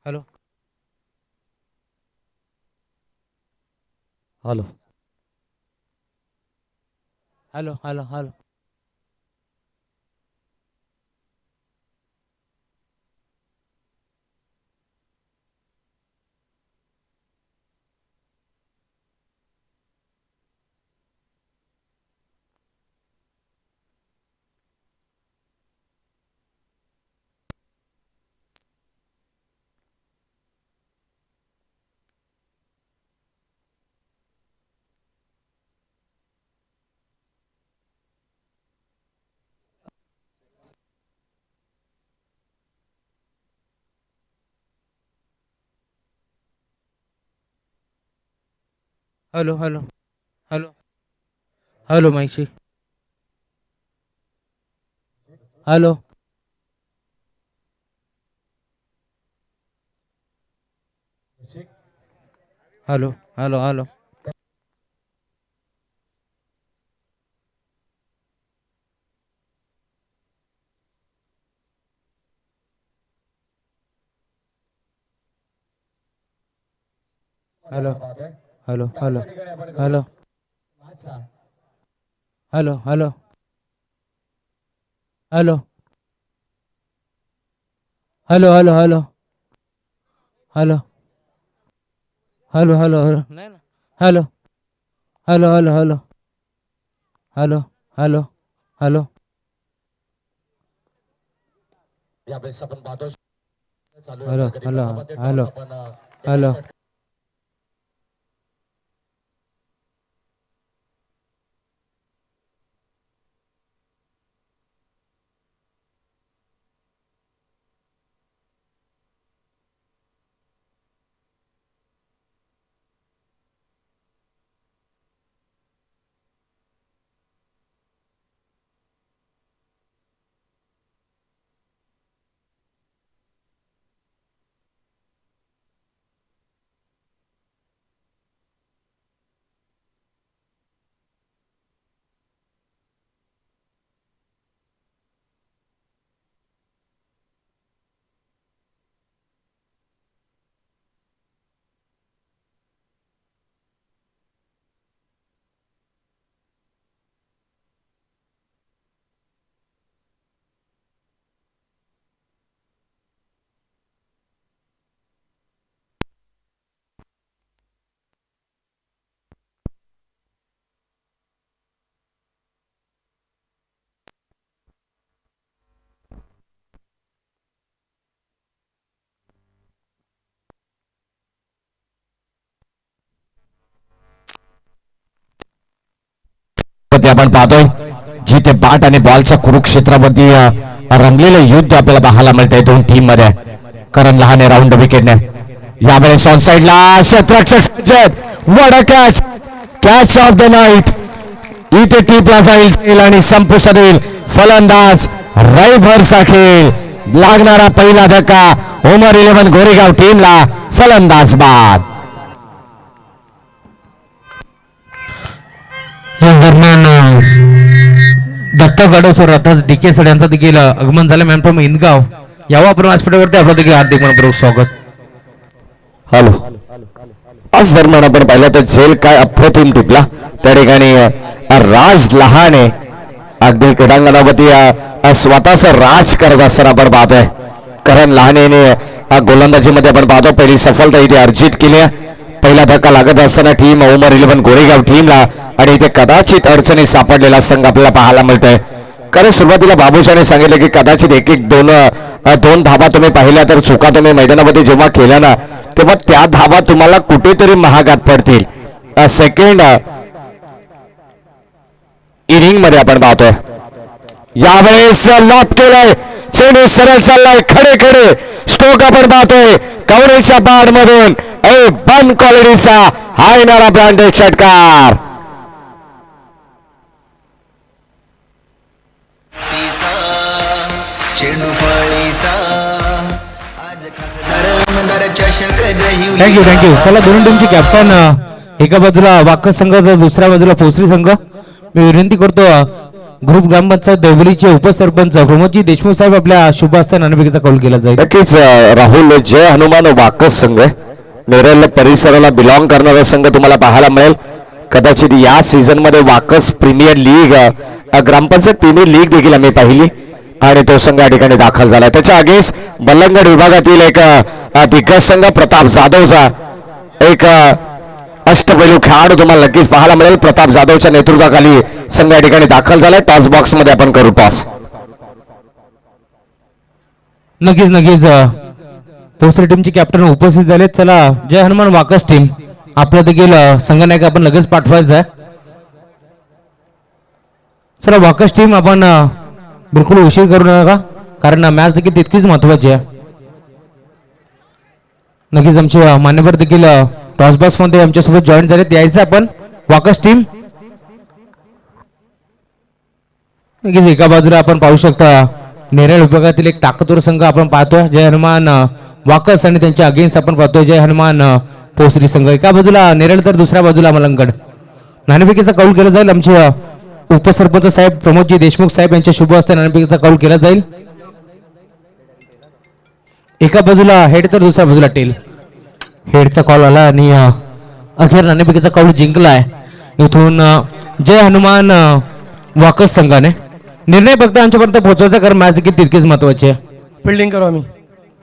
hello hello hello hello hello hello hello hello hello माहिशी hello hello hello hello hello hello hello hello hello hello hello hello hello hello hello hello hello hello नाही ना hello hello hello hello hello hello hello यावेळेस आपण पाहतो चालू hello आहे hello प्रथम hello toss आपण हॅलो आपण पाहतोय जिथे बॅट आणि बॉलच्या कुरुक्षेत्रामध्ये रंगलेलं युद्ध आपल्याला पाहायला मिळतंय दोन टीम मध्ये. करण लहाने राऊंड विकेटने यावेळेस ऑन साइडला क्षेत्ररक्षक सज्जद वड catch catch of the night इथे टी प्लाझा येईल आणि संपू सदेल फलंदाज रविभर साखेल लागणारा पहिला धक्का उमर 11 गोरेगाव टीमला फलंदाज बाद. या दरम्यान दत्ता गाडोसर अर्थात डी के सर यांचं देखील आगमन झालं मॅन फ्रॉम इंदगाव यावं आपण व्यासपीठावरती आपलं देखील हार्दिक मनपूर्वक स्वागत. हॅलो आज दरम्यान आपण पाहिलं तर झेल काय अप्रतिम टिपला त्या ठिकाणी राज लहाने अगदी क्रीडांगणावरती स्वतःच राज करत असताना आपण पाहतोय. करण लहानेने गोलंदाजीमध्ये आपण पाहतो पहिली सफलता इथे अर्जित केली आहे. पहिला धक्का लागत असताना टीम उमर 11 गोरेगाव टीमला आणि इथे कदाचित अडचणी सापडलेला संघ आपल्याला पाहायला मिळतोय. कारण सुरुवातीला बाबूशाने सांगितलं की कदाचित एक एक दोन धाबा तुम्ही पाहिल्या तर चुका तुम्ही मैदानामध्ये जेव्हा केल्या ना तेव्हा त्या धाबा तुम्हाला कुठेतरी महागात पडतील. सेकंड इनिंग मध्ये आपण पाहतोय यावेळेस लॉक केलंय चेंडू सरळ चाललाय खडे खडे स्ट्रोक आपण पाहतोय कवरेजच्या बाड मधून बन क्वालिटीचा हा येणारा ब्रँडेड षटकार. चेंडू फळीचा आज खासदार चषक दही थँक्यू थँक्यू. चला दोन्ही टीमची कॅप्टन एका बाजूला वाक्य संघ तर दुसऱ्या बाजूला पोचरी संघ. मी विनंती करतो ग्रुप ग्रामपंचायत देवलीचे उपसरपंच प्रमोदजी देशमुख साहेब आपल्या शुभ हस्ते नाणेफेकीचा कौल केला जाईल. नक्कीच राहुल जय हनुमान वाकस संघ नेरळ परिसराला बिलॉंग करणारा संघ तुम्हाला पाहायला मिळेल. कदाचित या सीझन मध्ये वाकस प्रीमियर लीग ग्रामपंचायत प्रीमियर लीग देखील आम्ही पाहिली आणि तो संघ या ठिकाणी दाखल झाला. त्याच्या अगेन्स्ट बल्लंगड विभागातील एक दिग्गज संघ प्रताप जाधवचा एक अष्टपैलू खेळाडू तुम्हाला नक्कीच पाहायला मिळेल. प्रताप जाधवच्या नेतृत्वाखाली संघ या ठिकाणी दाखल झालाय. टॉस बॉक्स मध्ये आपण करू टॉस. नक्कीच पोस्टर टीमचे कॅप्टन उपस्थित झाले. चला जय हनुमान वाकस टीम आपलं देखील संघनायक आपण लगेच पाठवायचं आहे. चला वाकस टीम आपण बिलकुल उशीर करू नका कारण मॅच देखील तितकीच महत्वाची आहे. नक्कीच आमचे मान्यवर देखील टॉस बॉक्स मध्ये आमच्यासोबत जॉईन झाले. यायचं आपण वाकस टीम. नक्कीच एका बाजूला आपण पाहू शकता नेरळ विभागातील एक ताकदवर संघ आपण पाहतोय जय हनुमान वाकस आणि त्यांच्या अगेन्स्ट आपण पाहतोय जय हनुमान पोसरी संघ. एका बाजूला नेरळ तर दुसऱ्या बाजूला मलंगड. नाणेफेकीचा कौल केला जाईल. आमचे उपसरपंच साहेब प्रमोदजी देशमुख साहेब यांच्या शुभ हस्ते नाणेफेकीचा कौल केला जाईल. एका बाजूला हेड तर दुसऱ्या बाजूला टेल. हेडचा कॉल आला आणि अखेर नाणेफेकीचा कौल जिंकलाय. इथून जय हनुमान वाकस संघाने निर्णय फक्त आमच्यापर्यंत पोहोचवायचा कारण मॅच देखील तितकीच महत्वाची आहे. फिल्डिंग करू आम्ही.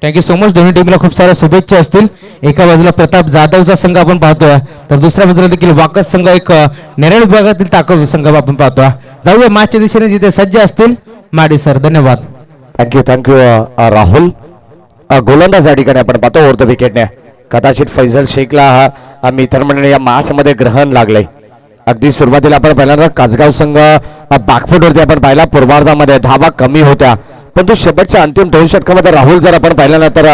Thank you so much. दोन्ही टीमला खूप साऱ्या शुभेच्छा असतील. एका बाजूला प्रताप जाधवचा संघ आपण पाहतोय तर दुसऱ्या बाजूला देखील वाकस संघ एक नेरळ विभागातील ताकद संघ आपण पाहतोय. जाऊया मॅचच्या दिशेने जिथे सज्ज असतील. माडी सर धन्यवाद. थँक्यू राहुल. गोलंदाज या ठिकाणी आपण पाहतो ओव्हर द विकेटने कदाचित फैजल शेखला मित्रमंडळी या मासमध्ये ग्रहण लागलंय. अगदी सुरुवातीला आपण पहिल्यांदा कासगाव संघ बागफुटवरती आपण पाहिला. पूर्वार्धामध्ये धावा कमी होत्या परंतु शेवटच्या अंतिम 2 षटकामध्ये राहुल जर आपण पाहिल्यानंतर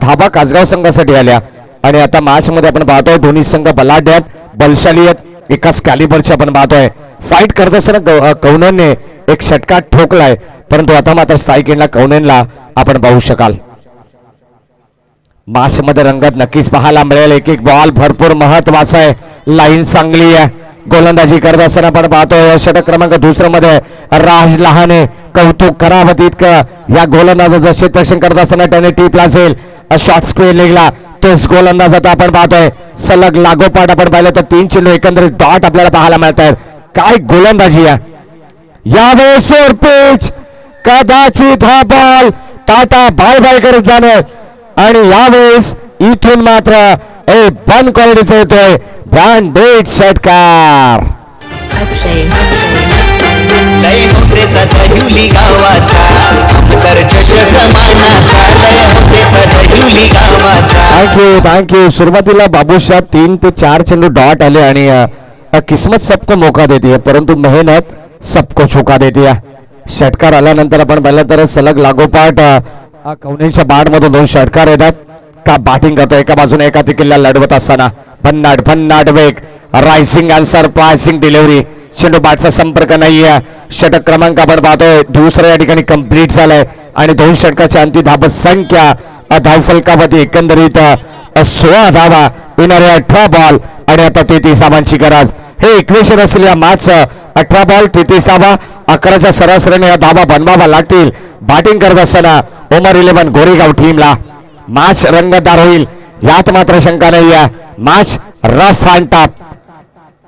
धावा कासगाव संघासाठी आल्या आणि आता मॅच मध्ये आपण पाहतोय दोन्ही संघ बलाढ्य आहेत, बलशाली आहेत, एकाच कॅलिबरचे आपण पाहतोय. फाईट करत असताना कौननने एक षटका ठोकलाय परंतु आता मात्र स्ट्राईक एंडला कौननला आपण पाहू शकाल. मॅच मध्ये रंगत नक्कीच पाहायला मिळेल. एक एक बॉल भरपूर महत्वाचा आहे. लाईन चांगली आहे. गोलंदाजी करत असताना आपण पाहतोय षटक क्रमांक 2 मध्ये राज लहाने कौतुक करावं इतकं या गोलंदाजाचं क्षेत्ररक्षण करत असताना त्याने टीपला असेल शॉर्ट स्क्वेअर लेगला. तोच गोलंदाज आता आपण पाहतोय सलग लागोपाठ आपण पाहिलं तर 3 चेंडू एकंदरीत डॉट आपल्याला पाहायला मिळत आहेत. काय गोलंदाजी आहे यावेळेस. पिच कदाचित हा बॉल टाटा बाय बाय करत जाणार आणि यावेळेस इथून मात्र बन क्वालिटीचा येतोय ब्रँडेड षटकार. लय हौसेचा दहिवली गावाचा आमदार चषक मानाचा. लय हौसेचा दहिवली गावाचा. थँक्यू. सुरुवातीला बाबूशा 3 ते 4 चेंडू डॉट आले आणि किस्मत सबको मौका देती है परंतु मेहनत सबको चुका देती है. षटकार आल्यानंतर आपण पाहिलं तर सलग लागोपाठ कौनेच्या बाड मधून 2 षटकार येतात. का बॅटिंग करतो एका बाजूने एका किल्ला लढवत असताना भन्नाट वेग रायसिंग आन्सर पासिंग डिलिव्हरी. चेंडू बॅटचा संपर्क नाहीये. षटक क्रमांक आपण पाहतोय दुसऱ्या या ठिकाणी कंप्लीट झालाय आणि 2 षटकाच्या अंती धाव संख्या धावफलकावरती एकंदरीत 16 धावा येणारे 18 बॉल आणि आता 33 धावांची गरज. हे इक्वेशन असलेल्या मॅच 18 बॉल 33 धावा 11च्या सरासरीने या धावा बनवावा लागतील. बॅटिंग करत असताना ओमर 11 गोरेगाव टीमला मॅच रंगतदार होईल यात मात्र शंका नाही आहे. Match rough and tough.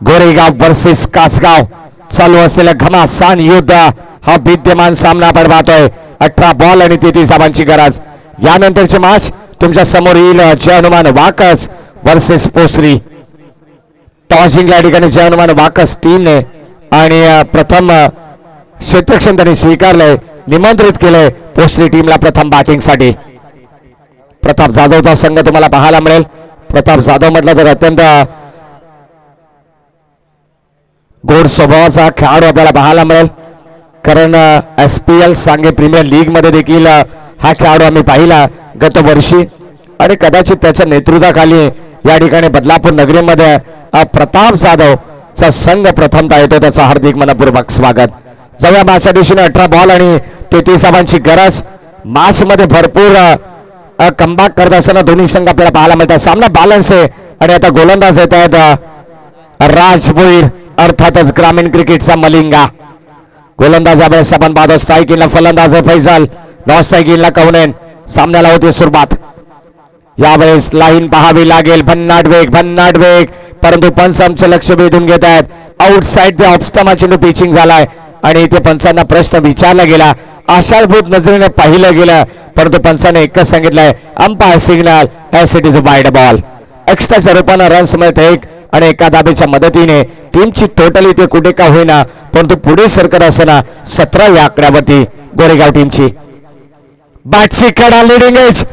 Goregaon versus Kasgaon चालू असलेल्या घमासान युद्ध हा विद्यमान सामना आपण पाहतोय. 18 बॉल आणि 33 धावांची गरज. यानंतरचे मॅच तुमच्या समोर येईल जय हनुमान वाकस वर्सेस पोसरी. टॉस जिंकल्या ठिकाणी जय हनुमान वाकस टीमने आणि प्रथम क्षेत्ररक्षण त्यांनी स्वीकारलंय निमंत्रित केलंय पोसरी टीमला प्रथम बॅटिंगसाठी. प्रताप जाधवचा संघ तुम्हाला पाहायला मिळेल. प्रताप जाधव म्हटलं तर अत्यंत गोड स्वभावाचा खेळाडू आपल्याला पाहायला मिळेल कारण SPL सांगे प्रीमियर लीग मध्ये देखील हा खेळाडू आम्ही पाहिला गत वर्षी आणि कदाचित त्याच्या नेतृत्वाखाली या ठिकाणी बदलापूर नगरीमध्ये प्रताप जाधवचा संघ प्रथमता येतो. त्याचा हार्दिक मनपूर्वक स्वागत. जाऊया मॅचच्या दिवशीने 18 बॉल आणि 33 धावांची गरज. मॅच मध्ये भरपूर कमबॅक करत असताना दोन्ही संघ आपल्याला पाहायला मिळतात. सामना बॅलन्स आहे आणि आता गोलंदाज येत आहेत राज भोईर अर्थातच ग्रामीण क्रिकेटचा मलिंगा. गोलंदाज यावेळेस आपण पाहतो स्ट्राईक इनला फलंदाज आहे फैजल, नॉन स्ट्राईक इनला कौनेन. सामन्याला होती सुरुवात. यावेळेस लाईन पाहावी लागेल. भन्नाट वेग परंतु पंच आमचं लक्ष वेधून घेत आहेत. आउटसाइड द ऑफस्टमा चेंडू पिचिंग झालाय आणि इथे पंचांना प्रश्न विचारला गेला, आशाभूत नजरेने पाहिलं गेलं, परंतु पंचाने एकच सांगितलंय umpire signal as it is a wide ball. एक्स्ट्राच्या रूपानं रन्स मिळत एक आणि एका धाबेच्या मदतीने टीमची टोटल इथे कुठे का होईना परंतु पुढे सरकत असताना 17 या आकड्यावरती गोरेगाव टीमची बॅटची कडा लिडिंग एज.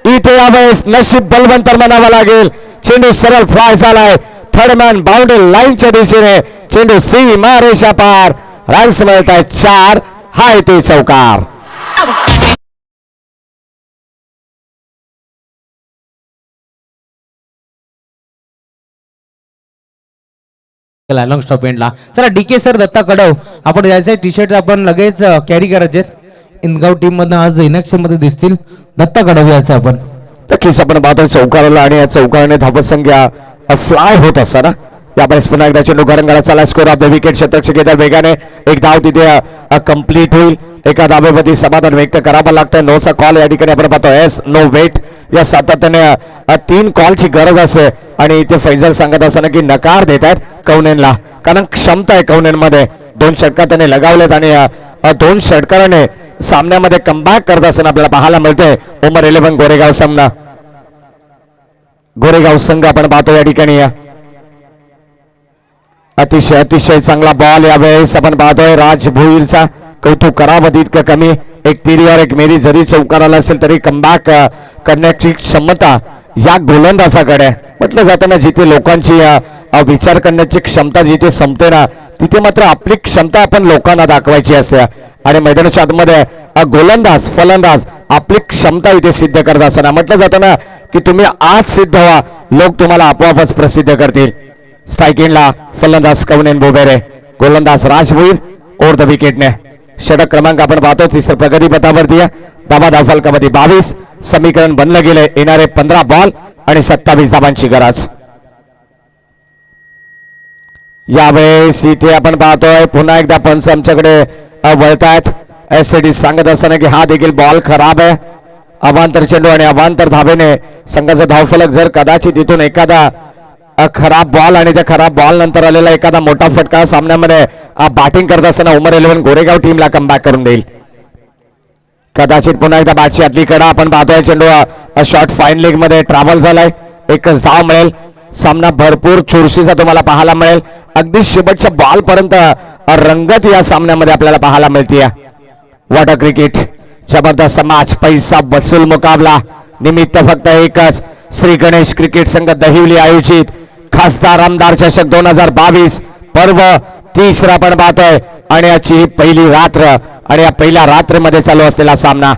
इथे यावेळेस नशीब बलवंतर म्हणावं लागेल. चेंडू सरळ फ्लाय झालाय. थर्डमॅन बाउंड्री लाईनच्या दिशेने चेंडू सीमा रेषा पार. रन्स मिळत आहेत 4. हा येतोय चौकार. लॉंग स्टॉप एंडला. चला डीके सर, दत्ता कडव, आपण याचे टी शर्ट आपण लगेच कॅरी करायचे. इंदगाव टीम मधनं आज इनॅक्शन मध्ये दिसतील. दत्ता कडव याचे आपण नक्कीच आपण पाहतोय चौकाराला आणि या चौकाराने धावत संख्या फ्लाय होत असताना यावेळेस पुन्हा एकदा चेंडू घरंगळा चाला. स्कोर ऑफ द विकेट शतक घेतात वेगाने. एक धाव तिथे कंप्लीट होईल. एका धावेवरती समाधान व्यक्त करावं लागतं. नोचा कॉल या ठिकाणी आपण पाहतो. एस नो वेट या सातत्याने 3 कॉलची गरज असते आणि इथे फैजल सांगत असताना की नकार देत आहेत कौनेनला, कारण क्षमता आहे कौनेनमध्ये. 2 षटकार त्याने लगावलेत आणि 2 षटकाराने सामन्यामध्ये कमबॅक करत असताना आपल्याला पाहायला मिळतंय. उमर 11 गोरेगाव सामना. गोरेगाव संघ आपण पाहतो या ठिकाणी अतिशय चांगला बॉल यावेळेस आपण पाहतोय. राज भोईरचा कौतुक करावं तितकं कमी. एक तिरी और एक मेरी जरी चौकाराला असेल तरी कमबॅक करण्याची क्षमता या गोलंदाजाकडे. म्हटलं जातं ना, जिथे लोकांची विचार करण्याची क्षमता जिथे संपते ना, तिथे मात्र आपली क्षमता आपण लोकांना दाखवायची असते. आणि मैदानाच्या आतमध्ये गोलंदाज फलंदाज आपली क्षमता इथे सिद्ध करत असताना म्हटलं जातं ना की तुम्ही आज सिद्ध व्हा, लोक तुम्हाला आपोआपच प्रसिद्ध करतील. स्ट्राईक इनला फलंदाज कौनेन बोबेरे, गोलंदाज राजभोईर ओव्हर द विकेटने. षटक क्रमांक आपण पाहतो तिसऱ्या प्रगती पथावरती. धाबा धावफलकामध्ये 22. समीकरण बनलं गेलंय. येणारे 15 बॉल आणि 27 धाबांची गरज. यावेळेस इथे आपण पाहतोय पुन्हा एकदा पंच आमच्याकडे वळतायत. एसडी सांगत असताना की हा देखील बॉल खराब आहे. अवांतर चेंडू आणि अवांतर धावेने संघाचा धावफलक जर कदाचित इथून एखादा खराब बॉल आणि त्या खराब बॉल नंतर आलेला एखादा मोठा फटका सामन्यामध्ये बॅटिंग करत असताना उमर 11 गोरेगाव टीमला कमबॅक करून देईल. कदाचित पुन्हा एकदा बॅटची आतली कडा आपण पाहतोय. चेंडू शॉर्ट फाईन लेग मध्ये ट्रॅव्हल झालाय. एकच धाव मिळेल. सामना भरपूर चुरशीचा तुम्हाला पाहायला मिळेल. अगदी शेवटच्या बॉल पर्यंत रंगत या सामन्यामध्ये आपल्याला पाहायला मिळते. वॉटर क्रिकेट जबरदस्त मॅच, पैसा वसूल मुकाबला. निमित्त फक्त एकच, श्री गणेश क्रिकेट संघ दहिवली आयोजित खासदार आमदार चषक 2022 पर्व 30 आपण पाहतोय. आणि याची ही पहिली रात्र आणि या पहिल्या रात्रीमध्ये चालू असलेला सामना.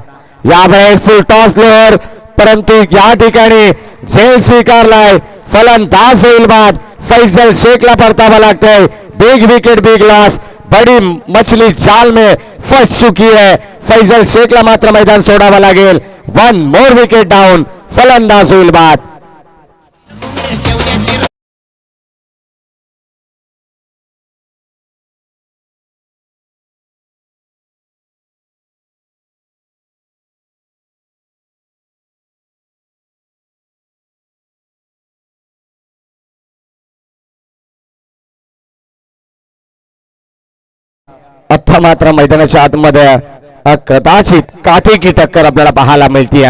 यावेळेस फुल टॉस लोअर, परंतु या ठिकाणी झेल स्वीकारलाय. फलंदाज होईल बाद. फैजल शेखला परतावा लागतंय. Big wicket big loss. बड़ी मछली जाल में फंस चुकी है. फैजल शेखला मात्र मैदान सोडावं लागेल. 1 मोर विकेट डाऊन. फलंदाज होईल बाद. अथवा मात्र मैदानाच्या आतमध्ये कदाचित काटेकी टक्कर आपल्याला पाहायला मिळते.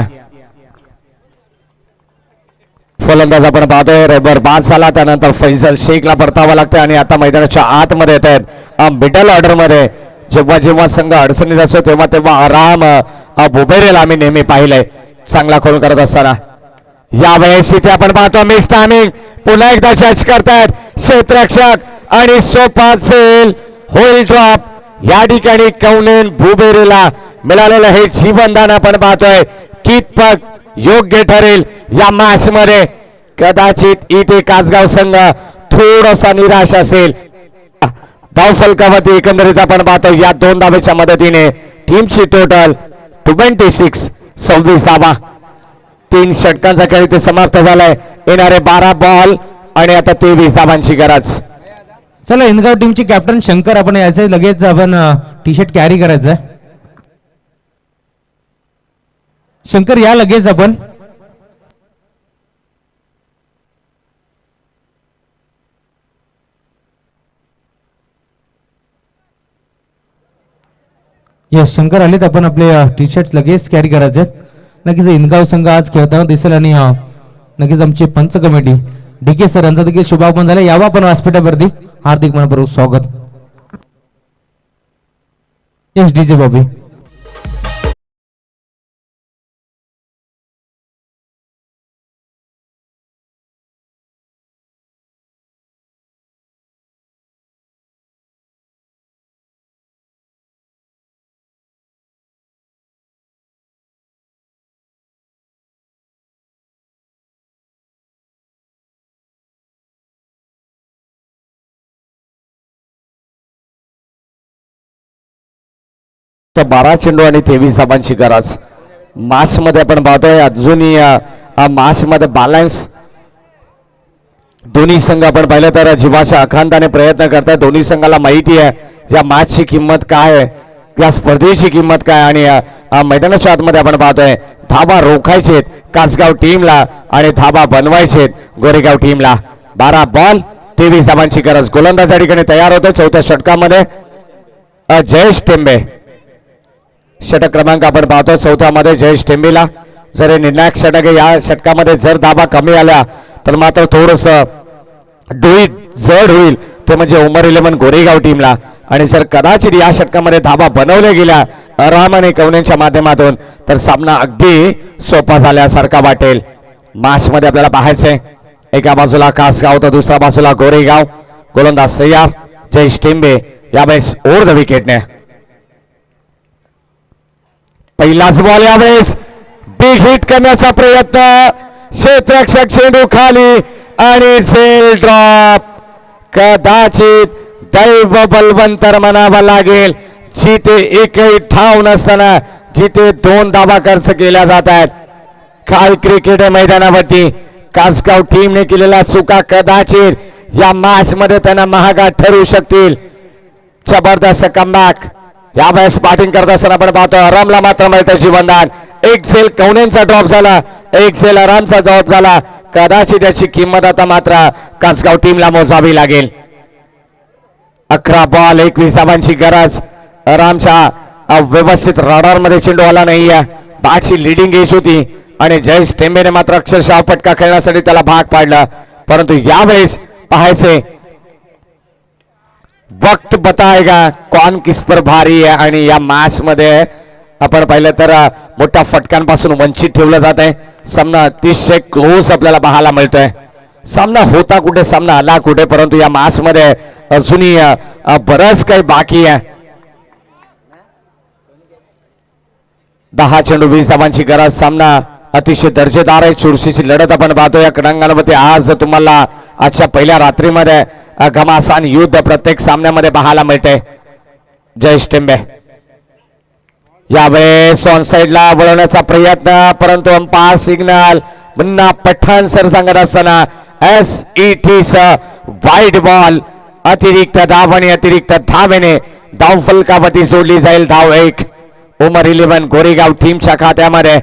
फलंदाज आपण पाहतोय रबर बाद झाला. त्यानंतर फैजल शेखला परतावा लागतंय आणि आता मैदानाच्या आतमध्ये येत आहेत. मिडल ऑर्डर मध्ये जेव्हा जेव्हा संघ अडचणीत असतो तेव्हा तेव्हा आराम बोबेरेला आम्ही नेहमी पाहिलंय चांगला खोल करत असताना. यावेळेस इथे आपण पाहतो मिस टायमिंग. पुन्हा एकदा जज करतायत क्षेत्ररक्षक आणि सोपा झेल होईल ड्रॉप. या ठिकाणी कौनेन भुबेरेला मिळालेलं हे जीवनदान आपण पाहतोय कितपत योग्य ठरेल या मॅच मध्ये. कदाचित इथे कासगाव संघ थोडासा निराश असेल. धावफलकावरती एकंदरीत आपण पाहतो या 2 धावेच्या मदतीने टीमची टोटल 26 धावा. 3 षटकांचा खेळ इथे समाप्त झालाय. येणारे 12 बॉल आणि आता 23 धावांची गरज. चला इंदगाव टीमचे कॅप्टन शंकर आपण याचे लगेच आपण टी शर्ट कॅरी करायचं आहे. शंकर या लगेच आपण. यस शंकर आलेत. आपण आपले टी शर्ट लगेच कॅरी करायचे आहेत. नक्कीच इनगाव संघ आज खेळताना दिसेल आणि नक्कीच आमची पंच कमिटी DK सर यांचा देखील शुभागमन झालं. यावं आपण व्यासपीठावरती. हार्दिक मनपूर्वक स्वागत. Yes DJ Bobby. तर 12 चेंडू आणि 23 धाबांची गरज. मास मध्ये आपण पाहतोय अजूनही मास मध्ये बॅलन्स दोन्ही संघ आपण पाहिलं तर जीवाच्या अखांताने प्रयत्न करतात. दोन्ही संघाला माहिती आहे या मॅचची किंमत काय आहे, या स्पर्धेची किंमत काय. आणि मैदानाच्या आतमध्ये आपण पाहतोय धाबा रोखायचे कासगाव टीमला आणि धाबा बनवायचे गोरेगाव टीमला. 12 बॉल 23 धाबांची गरज. गोलंदाज या ठिकाणी तयार होतो. चौथ्या षटकामध्ये जयेश टेंबे षटक क्रमांक आपण पाहतो. चौथ्यामध्ये जयेश टेंबेला जर हे निर्णायक षटक आहे. या षटकामध्ये जर धाबा कमी आल्या तर मात्र थोडस जड होईल ते म्हणजे उमर 11 गोरेगाव टीमला. आणि जर कदाचित या षटकामध्ये धाबा बनवल्या गेल्या राम आणि कवनेच्या माध्यमातून तर सामना अगदी सोपा झाल्यासारखा वाटेल. मास मध्ये आपल्याला पाहायचंय एका बाजूला कासगाव तर दुसऱ्या बाजूला गोरेगाव. गोलंदाज तयार जयेश टेंबे यावेळेस ओव्हर द विकेटने. पहिलाच बॉल यावेळेस बिग हिट करण्याचा प्रयत्न. क्षेत्ररक्षक चेंडू खाली आणि झेल ड्रॉप. कदाचित दैव बलवंतर म्हणावा लागेल. जिथे एकही धाव नसताना जिथे 2 धावा खर्च केल्या जात आहेत. काय क्रिकेट मैदानावरती कासगाव टीमने केलेल्या चुका कदाचित या मॅच मध्ये त्यांना महागात ठरू शकतील. जबरदस्त कमबॅक. यावेळेस बॅटिंग करत असताना आपण पाहतो आरामला मात्र मिळतं जीवनदान. एक झेल कवनेंचा ड्रॉप झाला, एक झेल आरामचा ड्रॉप झाला. कदाचित त्याची किंमत आता मात्र कासगाव टीमला मोजावी लागेल. 11 बॉल 21 धावांची गरज. आरामच्या व्यवस्थित रडार मध्ये चेंडू आला नाहीये. बॅटची लिडिंग एज होती आणि जयेश टेंबेने मात्र अक्षरशः फटका खेळण्यासाठी त्याला भाग पाडलं. परंतु यावेळेस पाहायचे वक्त बताएगा कौन किस पर भारी है. आणि या मॅच मध्ये आपण पाहिलं तर मोठ्या फटक्यांपासून वंचित ठेवलं जात आहे. सामना अतिशय क्लोज आपल्याला पाहायला मिळतोय. सामना होता कुठे, सामना आला कुठे, परंतु या मॅच मध्ये अजूनही बरंच काही बाकी आहे. 10 चेंडू 20 धावांची गरज. सामना अतिशय दर्जेदार आहे. चुरशीची लढत आपण पाहतो या क्रीडांगणामध्ये. आज तुम्हाला आजच्या पहिल्या रात्रीमध्ये घमासान युद्ध प्रत्येक सामन्यामध्ये पाहायला मिळते. जयेश टेंबे यावेळेस ऑन साइडला वळवण्याचा प्रयत्न, परंतु अंपायर सिग्नल पुन्हा पठाण सर सांगत असताना SET वाईड बॉल. अतिरिक्त धाव आणि अतिरिक्त धावेने धाव फलकावरती जोडली जाईल. धाव 1 उमर 11 गोरेगाव टीमच्या खात्यामध्ये.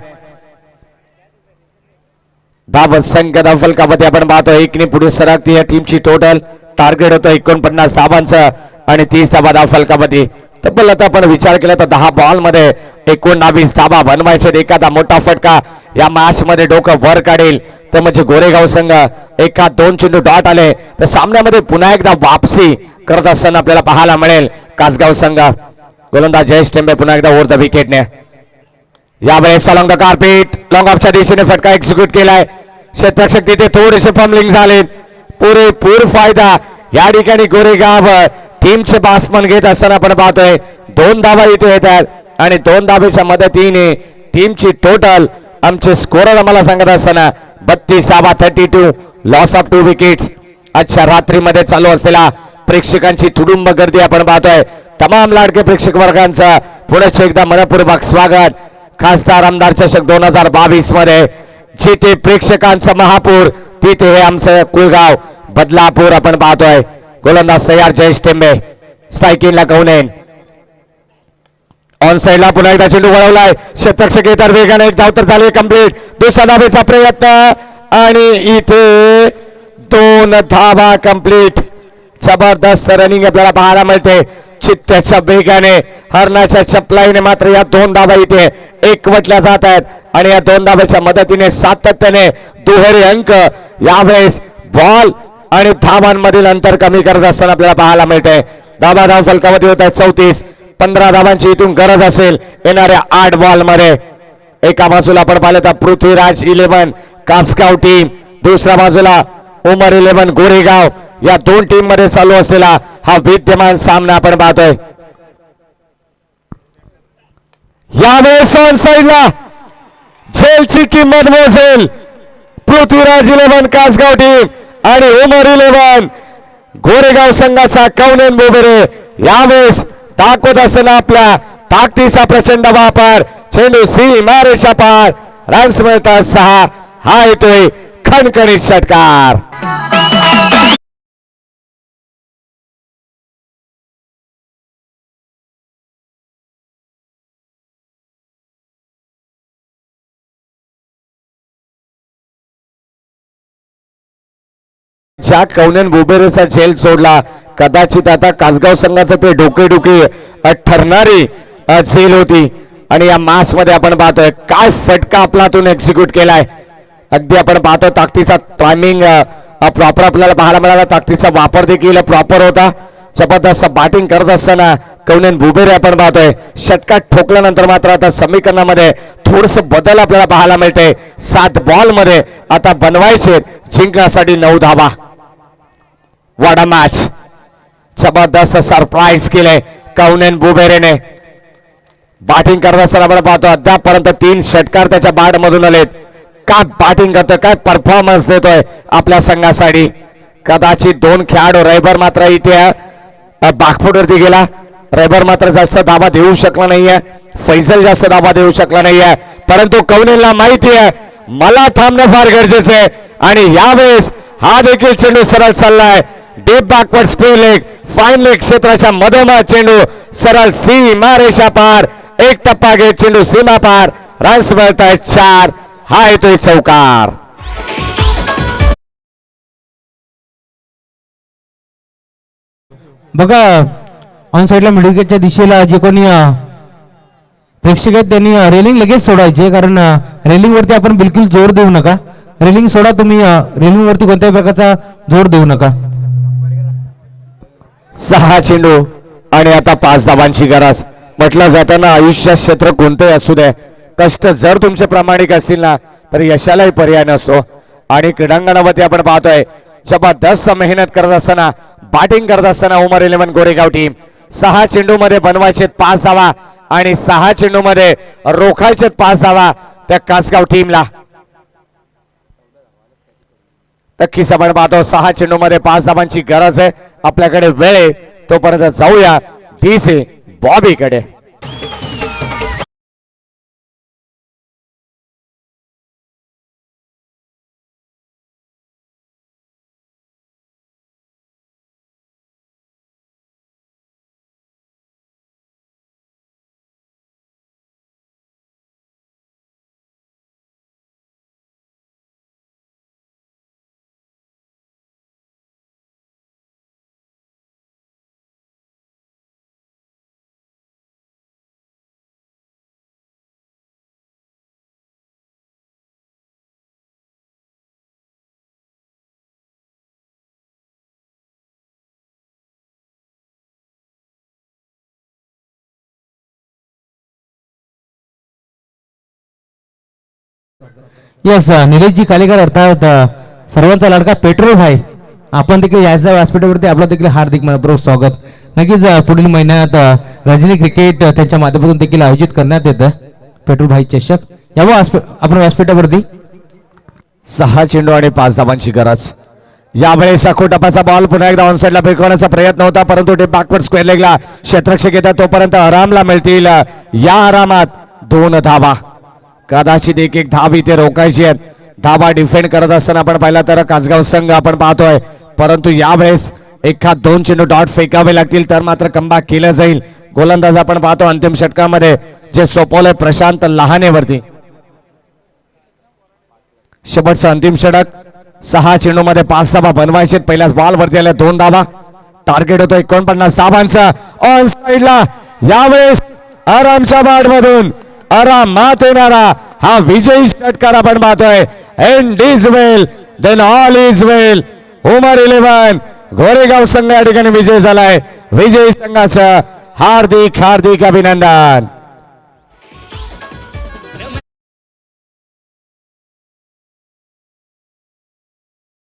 धाव संघ धाव फलकावरती आपण पाहतो 1 पुढे सरकती या टीमची. टोटल टार्गेट होतं 49 धावांचं आणि 30 धावा धाव फलकावरती. तब्बल आता आपण विचार केला तर 10 बॉल मध्ये 19 धावा बनवायचे. एखादा मोठा फटका या मॅच मध्ये डोकं वर काढेल तर म्हणजे गोरेगाव संघ 1-2 चेंडू डॉट आले तर सामन्यामध्ये पुन्हा एकदा वापसी करत असताना आपल्याला पाहायला मिळेल कासगाव संघ. गोलंदाज जयेश टेंबे पुन्हा एकदा ओव्हर द विकेटने. यावेळेस लॉंग द कार्पेट लॉंग ऑफच्या दिशेने फटका एक्झिक्यूट केलाय. क्षेत्ररक्षक तिथे थोडेसे फंबलिंग झाले. पुरेपूर फायदा या ठिकाणी गोरेगाव टीमचे बासमन घेत असताना आपण पाहतोय 2 धावा इथे येत आहेत आणि 2 धावेच्या मदतीने टीमची टोटल आमचे स्कोरर आम्हाला सांगत असताना 32 धावा 32 लॉस ऑफ 2 विकेट्स. आजच्या रात्रीमध्ये चालू असलेल्या प्रेक्षकांची तुडुंब गर्दी आपण पाहतोय. तमाम लाडके प्रेक्षक वर्गांचं पुढे एकदा मनपूर्वक स्वागत. खासदार आमदार चषक 2022 मध्ये जिथे प्रेक्षकांचा महापूर तिथे हे आमचं कुळगाव बदलापूर आपण पाहतोय. गोलंदाज तयार जयेश टेंबे. स्ट्राईकिंगला कवनेन ऑन साइडला पुन्हा एकदा चेंडू वळवलाय क्षेत्ररक्षक येतात वेगाने एक धाव तर झाली कंप्लीट दुसऱ्या धावेचा प्रयत्न आणि इथे 2 धावा कंप्लीट जबरदस्त रनिंग आपल्याला पाहायला मिळते चित्त्याच्या वेगाने हरणाच्या चपलाईने मात्र या 2 धावा इथे एकवटल्या जात आहेत आणि या 2 धाव्याच्या मदतीने सातत्याने दुहेरी अंक यावेळेस बॉल आणि धावांमधील अंतर कमी करत असताना आपल्याला पाहायला मिळते धाव फलकावधी होत आहेत 34 15 धावांची इथून गरज असेल येणाऱ्या 8 बॉल मध्ये एका बाजूला आपण पाहिलं तर पृथ्वीराज 11 कासगाव टीम दुसऱ्या बाजूला उमर 11 गोरेगाव या 2 टीम मध्ये चालू असलेला हा विद्यमान सामना आपण पाहतोय यावेळेस ऑन साइडला झेलची किंमत मोजेल पृथ्वीराज 11 कासगाव टीम आणि उमर 11 गोरेगाव संघाचा कौनेन बोबेरे यावेळेस दाखवत असताना आपल्या ताकदीचा प्रचंड वापर चेंडू सीमारेषा पार रन्स मिळतात 6 हा येतोय खणखणीत षटकार ज्या कौनेन बोबेरेचा झेल सोडला कदाचित आता कासगाव संघाचं ते डोकेडुकी ठरणारी झेल होती आणि या मास मध्ये आपण पाहतोय काय फटका आपलातून एक्झिक्यूट केलाय अगदी आपण पाहतो ताकदीचा टायमिंग प्रॉपर आपल्याला पाहायला मिळाला ताकदीचा वापर देखील प्रॉपर होता जबरदस्त बॅटिंग करत असताना कौनेन बोबेरे आपण पाहतोय षटकात ठोकल्यानंतर मात्र आता समीकरणामध्ये थोडस बदल आपल्याला पाहायला मिळते 7 बॉल मध्ये आता बनवायचे जिंकण्यासाठी 9 धावा वॉट अ मॅच जबरदस्त सरप्राईज केले कौनेन बोबेरेने बॅटिंग करत असताना आपण पाहतो अद्यापर्यंत 3 षटकार त्याच्या बॅट मधून आलेत काय बॅटिंग करतोय काय परफॉर्मन्स देतोय आपल्या संघासाठी कदाचित 2 खेळाडू रैबर मात्र इथे बागफोटवरती गेला रैबर मात्र जास्त धावा देऊ शकला नाहीये फैजल जास्त धावा देऊ शकला नाहीये परंतु कौनेनला माहिती आहे मला थांबणं फार गरजेचं आहे आणि यावेळेस हा देखील चेंडू सरळ चाललाय deep backward square leg fine leg क्षेत्राच्या मधोमध चेंडू सरळ सीमा रेषा पार एक टप्पा घेत चेंडू सीमा पार रन्स मिळतायत 4 हा येतोय चौकार बघा ऑन साइडला मिडल गेटच्या दिशेला जे कोणी प्रेक्षक आहेत त्यांनी रेलिंग लगेच सोडायचे कारण रेलिंग वरती आपण बिलकुल जोर देऊ नका रेलिंग सोडा तुम्ही रेलिंग वरती कोणत्याही प्रकारचा जोर देऊ नका 6 चेंडू आणि आता 5 धावांची गरज म्हटलं जाताना आयुष्यात क्षेत्र कोणतंही असू दे कष्ट जर तुमचे प्रामाणिक असतील ना तर यशालाही पर्याय नसतो आणि क्रीडांगणावरती आपण पाहतोय जबरदस्त मेहनत करत असताना बॅटिंग करत असताना उमर 11 गोरेगाव टीम 6 चेंडू मध्ये बनवायचे 5 धावा आणि 6 चेंडू मध्ये रोखायचे 5 धावा त्या कासगाव टीमला नक्कीच आपण पाहतो 6 चेंडू मध्ये 5 धावांची गरज आहे आपल्याकडे वेळ आहे तोपर्यंत जाऊया डीसी बॉबीकडे यस निलेशजी कालेकर अर्थात सर्वांचा लाडका पेट्रोल भाई आपण देखील याच्या व्यासपीठावरती आपलं देखील हार्दिक मनपूर्वक स्वागत नक्कीच पुढील महिन्यात रजनी क्रिकेट त्यांच्या माध्यमातून देखील आयोजित करण्यात येतं पेट्रोल भाई चषक यावं आपण व्यासपीठावरती 6 चेंडू आणि 5 धावांची गरज यावेळेस टपाचा बॉल पुन्हा एकदा ऑन साइडला फेकवण्याचा प्रयत्न होता परंतु ते बॅकवर्ड स्क्वेअर लेगला क्षेत्ररक्षक येतात तोपर्यंत आरामला मिळतील या आरामात 2 धावा कदाचित एक धाव इथे रोखायची आहेत धावा डिफेंड करत असताना आपण पाहिला तर कासगाव संघ आपण पाहतोय परंतु यावेळेस 1-2 चेंडू डॉट फेकावे लागतील तर मात्र कमबॅक केलं जाईल गोलंदाज आपण पाहतो अंतिम षटकामध्ये जे सोपवलंय प्रशांत लहानेवरती. शेवटचं अंतिम षटक 6 चेंडूमध्ये 5 धाबा बनवायचे. पहिल्याच बॉल वरती आल्या 2 धाबा. टार्गेट होतं 49 धाबांचा ऑन साइडला. यावेळेस आरामच्या बाट मधून आरामात येणारा हा विजयी षटकार आपण पाहतोय. End is well then all is well. Umar 11 Goregaon संघ या ठिकाणी विजय झालाय. विजयी संघाचं हार्दिक हार्दिक अभिनंदन.